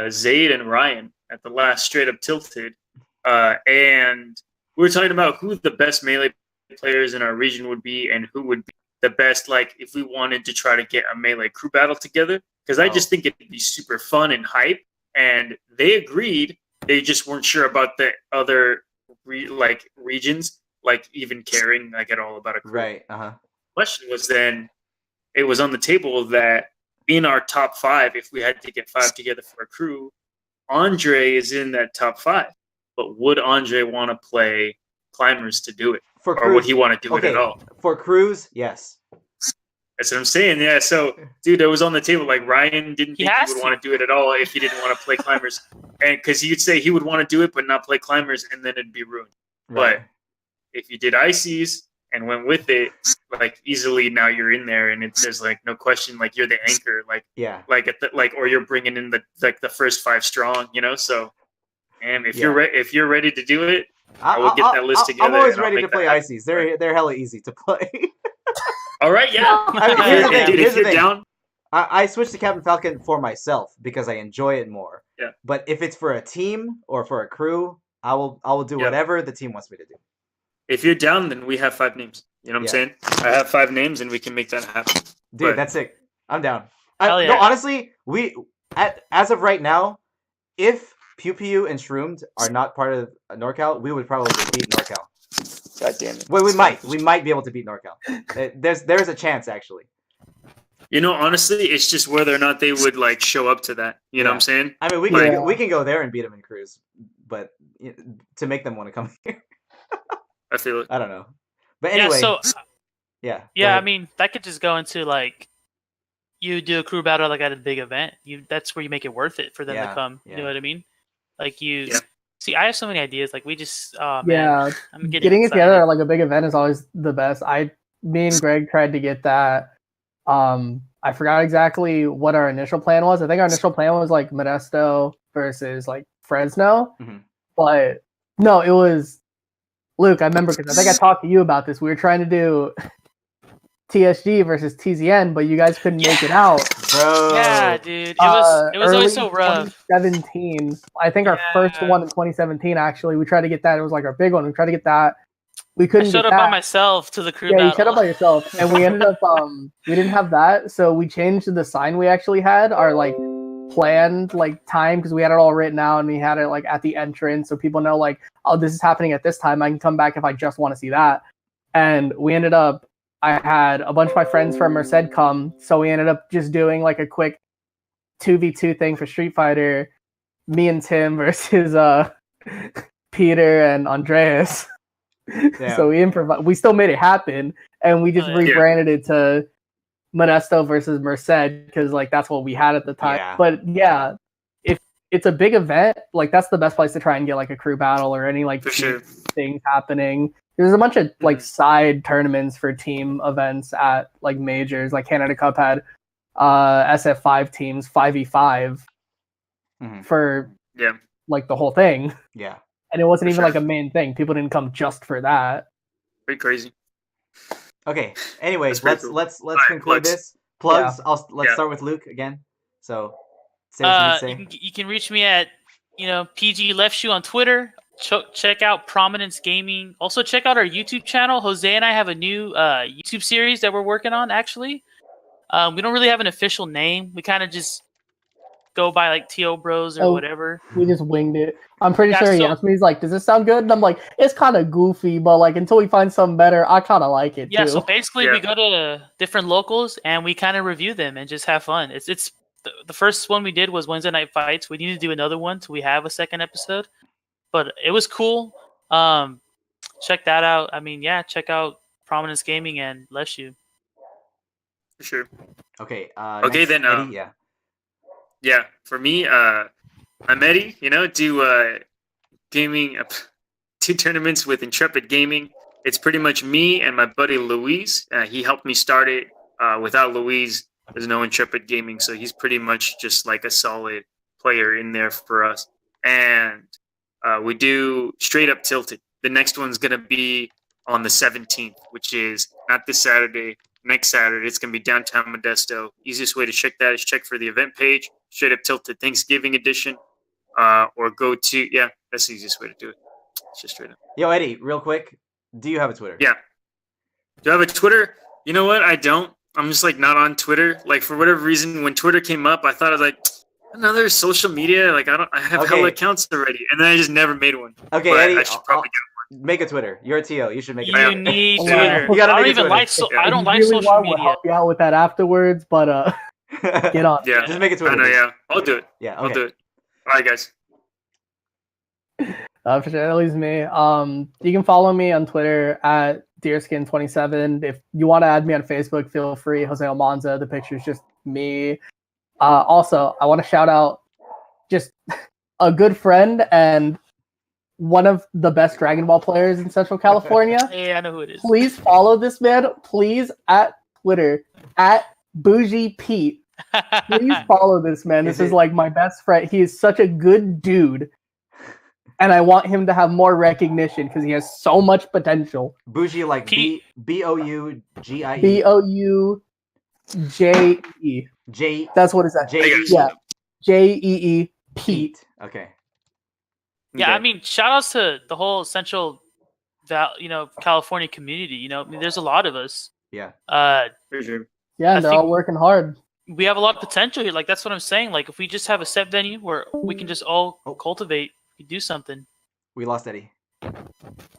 Zaid and Ryan at the last Straight Up Tilted, and we were talking about who the best Melee players in our region would be, and who would be the best, like, if we wanted to try to get a Melee crew battle together, because I just think it'd be super fun and hype, and they agreed. They just weren't sure about the other regions, like even caring like at all about a crew. Right. Question was then, it was on the table that in our top 5, if we had to get 5 together for a crew, Andre is in that top 5. But would Andre want to play Climbers to do it? Or would he want to do it at all? For crews, yes. That's what I'm saying. Yeah. So, dude, it was on the table. Like, Ryan didn't think he would want to do it at all if he didn't want to play Climbers. And because he'd say he would want to do it, but not play Climbers, and then it'd be ruined. Right. But if you did Ices and went with it, like easily now you're in there, and there's like no question, like you're the anchor, like Yeah. like at the, like, or you're bringing in the first 5 strong, you know. So, and if Yeah. if you're ready to do it, I will get that list together. I'm always and I'll ready to make that play happen. ices. They're hella easy to play. All right, yeah. I mean, here's the thing. Dude, Here's if the you're thing. down, I switched to Captain Falcon for myself because I enjoy it more. Yeah. But if it's for a team or for a crew, I will do Yeah. whatever the team wants me to do. if you're down, then we have 5 names. You know what I'm saying? I have 5 names, and we can make that happen. Dude, But- that's sick. I'm down. Hell yeah. No, honestly, as of right now, if Pew Pew and Shroomed are not part of NorCal, we would probably beat NorCal. God damn it. Well, we might be able to beat NorCal. There's a chance actually. You know, honestly, it's just whether or not they would like show up to that. You know what I'm saying? I mean, we can go there and beat them in crews, but to make them want to come here, I feel it. I don't know. But anyway, yeah. go Yeah, I ahead. mean that could just go into like you do a crew battle like at a big event. That's where you make it worth it for them to come. You know what I mean? Like you see, I have so many ideas. Like we just man, Yeah, I'm getting it excited. together at like a big event is always the best. Me and Greg tried to get that. I forgot exactly what our initial plan was. I think our initial plan was like Modesto versus like Fresno, but no, it was Luke. I remember because I think I talked to you about this. We were trying to do TSG versus TZN, but you guys couldn't make it out. Bro. Yeah, dude, it was Early always so rough. 2017. I think our first one in 2017. Actually, we tried to get that. It was like our big one. We tried to get that. We I couldn't. showed get up that. by myself to the crew Yeah, battle. you showed up by yourself, and we ended up we didn't have that, so we changed the sign we actually had, our like planned like time, because we had it all written out and we had it like at the entrance, so people know like, oh, this is happening at this time. I can come back if I just want to see that. And we ended up, I had a bunch of my friends from Merced come, so we ended up just doing like a quick 2v2 thing for Street Fighter, me and Tim versus Peter and Andreas. Yeah. So we still made it happen, and we just rebranded it to Modesto versus Merced because like that's what we had at the time. Yeah. But yeah, if it's a big event, like that's the best place to try and get like a crew battle or any like For sure. things happening. There's a bunch of like side tournaments for team events at like majors. Like Canada Cup had SF5 teams 5v5 for like the whole thing. Yeah. And it wasn't even like a main thing. People didn't come just for that. Pretty crazy. Okay. Anyways, That's pretty let's cool. Alright, conclude plugs. this. Plugs. Yeah. Let's start with Luke again. So say what you need to say. You can reach me at PG Left Shoe on Twitter. Check out Prominence Gaming. Also check out our YouTube channel. Jose and I have a new YouTube series that we're working on. Actually, we don't really have an official name. We kind of just go by like TO Bros or whatever. We just winged it. I'm pretty sure he so- asked me, he's like, does this sound good? And I'm like, it's kind of goofy, but like until we find something better, I kind of like it Yeah, too. so basically we go to different locals and we kind of review them and just have fun. It's the first one we did was Wednesday Night Fights. We need to do another one till we have a second episode. But it was cool. Check that out. I mean, yeah, check out Prominence Gaming and Left Shoe. For sure. Okay. Okay, next, then, Eddie, yeah. Yeah, for me, I'm Eddie. Do gaming, 2 tournaments with Intrepid Gaming. It's pretty much me and my buddy Luis. He helped me start it. Without Luis, there's no Intrepid Gaming, so he's pretty much just like a solid player in there for us. And we do Straight Up Tilted. The next one's gonna be on the 17th, which is not this Saturday. Next Saturday, it's going to be downtown Modesto. Easiest way to check that is check for the event page, Straight Up Tilted Thanksgiving edition, or go to, that's the easiest way to do it. It's just straight up. Yo, Eddie, real quick, do you have a Twitter? Yeah. Do I have a Twitter? You know what? I don't. I'm just like not on Twitter. Like for whatever reason, when Twitter came up, I thought I was like, another social media. Like I have hella accounts already, and then I just never made one. Okay, but Eddie, I should probably get make a Twitter. You're a TO. You should make a You Twitter. need Yeah. Twitter. You gotta I don't make a even Twitter. like I don't like Really social want, we'll media. help you out with that afterwards, but get on. Yeah. Just make a Twitter. I know, page. yeah. I'll do it. Yeah, I'll okay. do it. All right, guys. For sure, that leaves me. You can follow me on Twitter at Deerskin27. If you want to add me on Facebook, feel free. Jose Almanza. The picture's just me. Also, I want to shout out just a good friend and one of the best Dragon Ball players in Central California. Yeah, I know who it is. Please follow this man. Please at Twitter at Bougie Pete. Please follow this man. This is like my best friend. He is such a good dude. And I want him to have more recognition because he has so much potential. Bougie, like Bougie. Bouje. J. That's what it's at. Yeah. Jee. Pete. Okay. Yeah, I mean, shout outs to the whole Central, California community. I mean, there's a lot of us. Yeah. For sure. Yeah, they're all working hard. We have a lot of potential here. Like, that's what I'm saying. Like, if we just have a set venue where we can just all cultivate, we do something. We lost Eddie.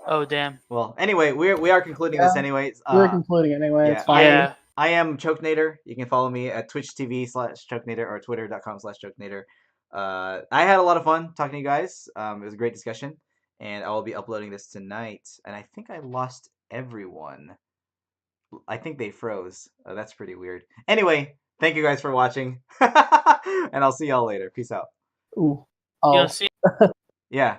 Oh, damn. Well, anyway, we are concluding this anyways. We're concluding anyway. It's fine. Yeah. I am Chokinator. You can follow me at twitch.tv/Chokinator or twitter.com/Chokinator. I had a lot of fun talking to you guys. It was a great discussion, and I will be uploading this tonight. And I think I lost everyone. I think they froze. That's pretty weird. Anyway, thank you guys for watching, and I'll see y'all later. Peace out. Ooh. Oh. See? Yeah.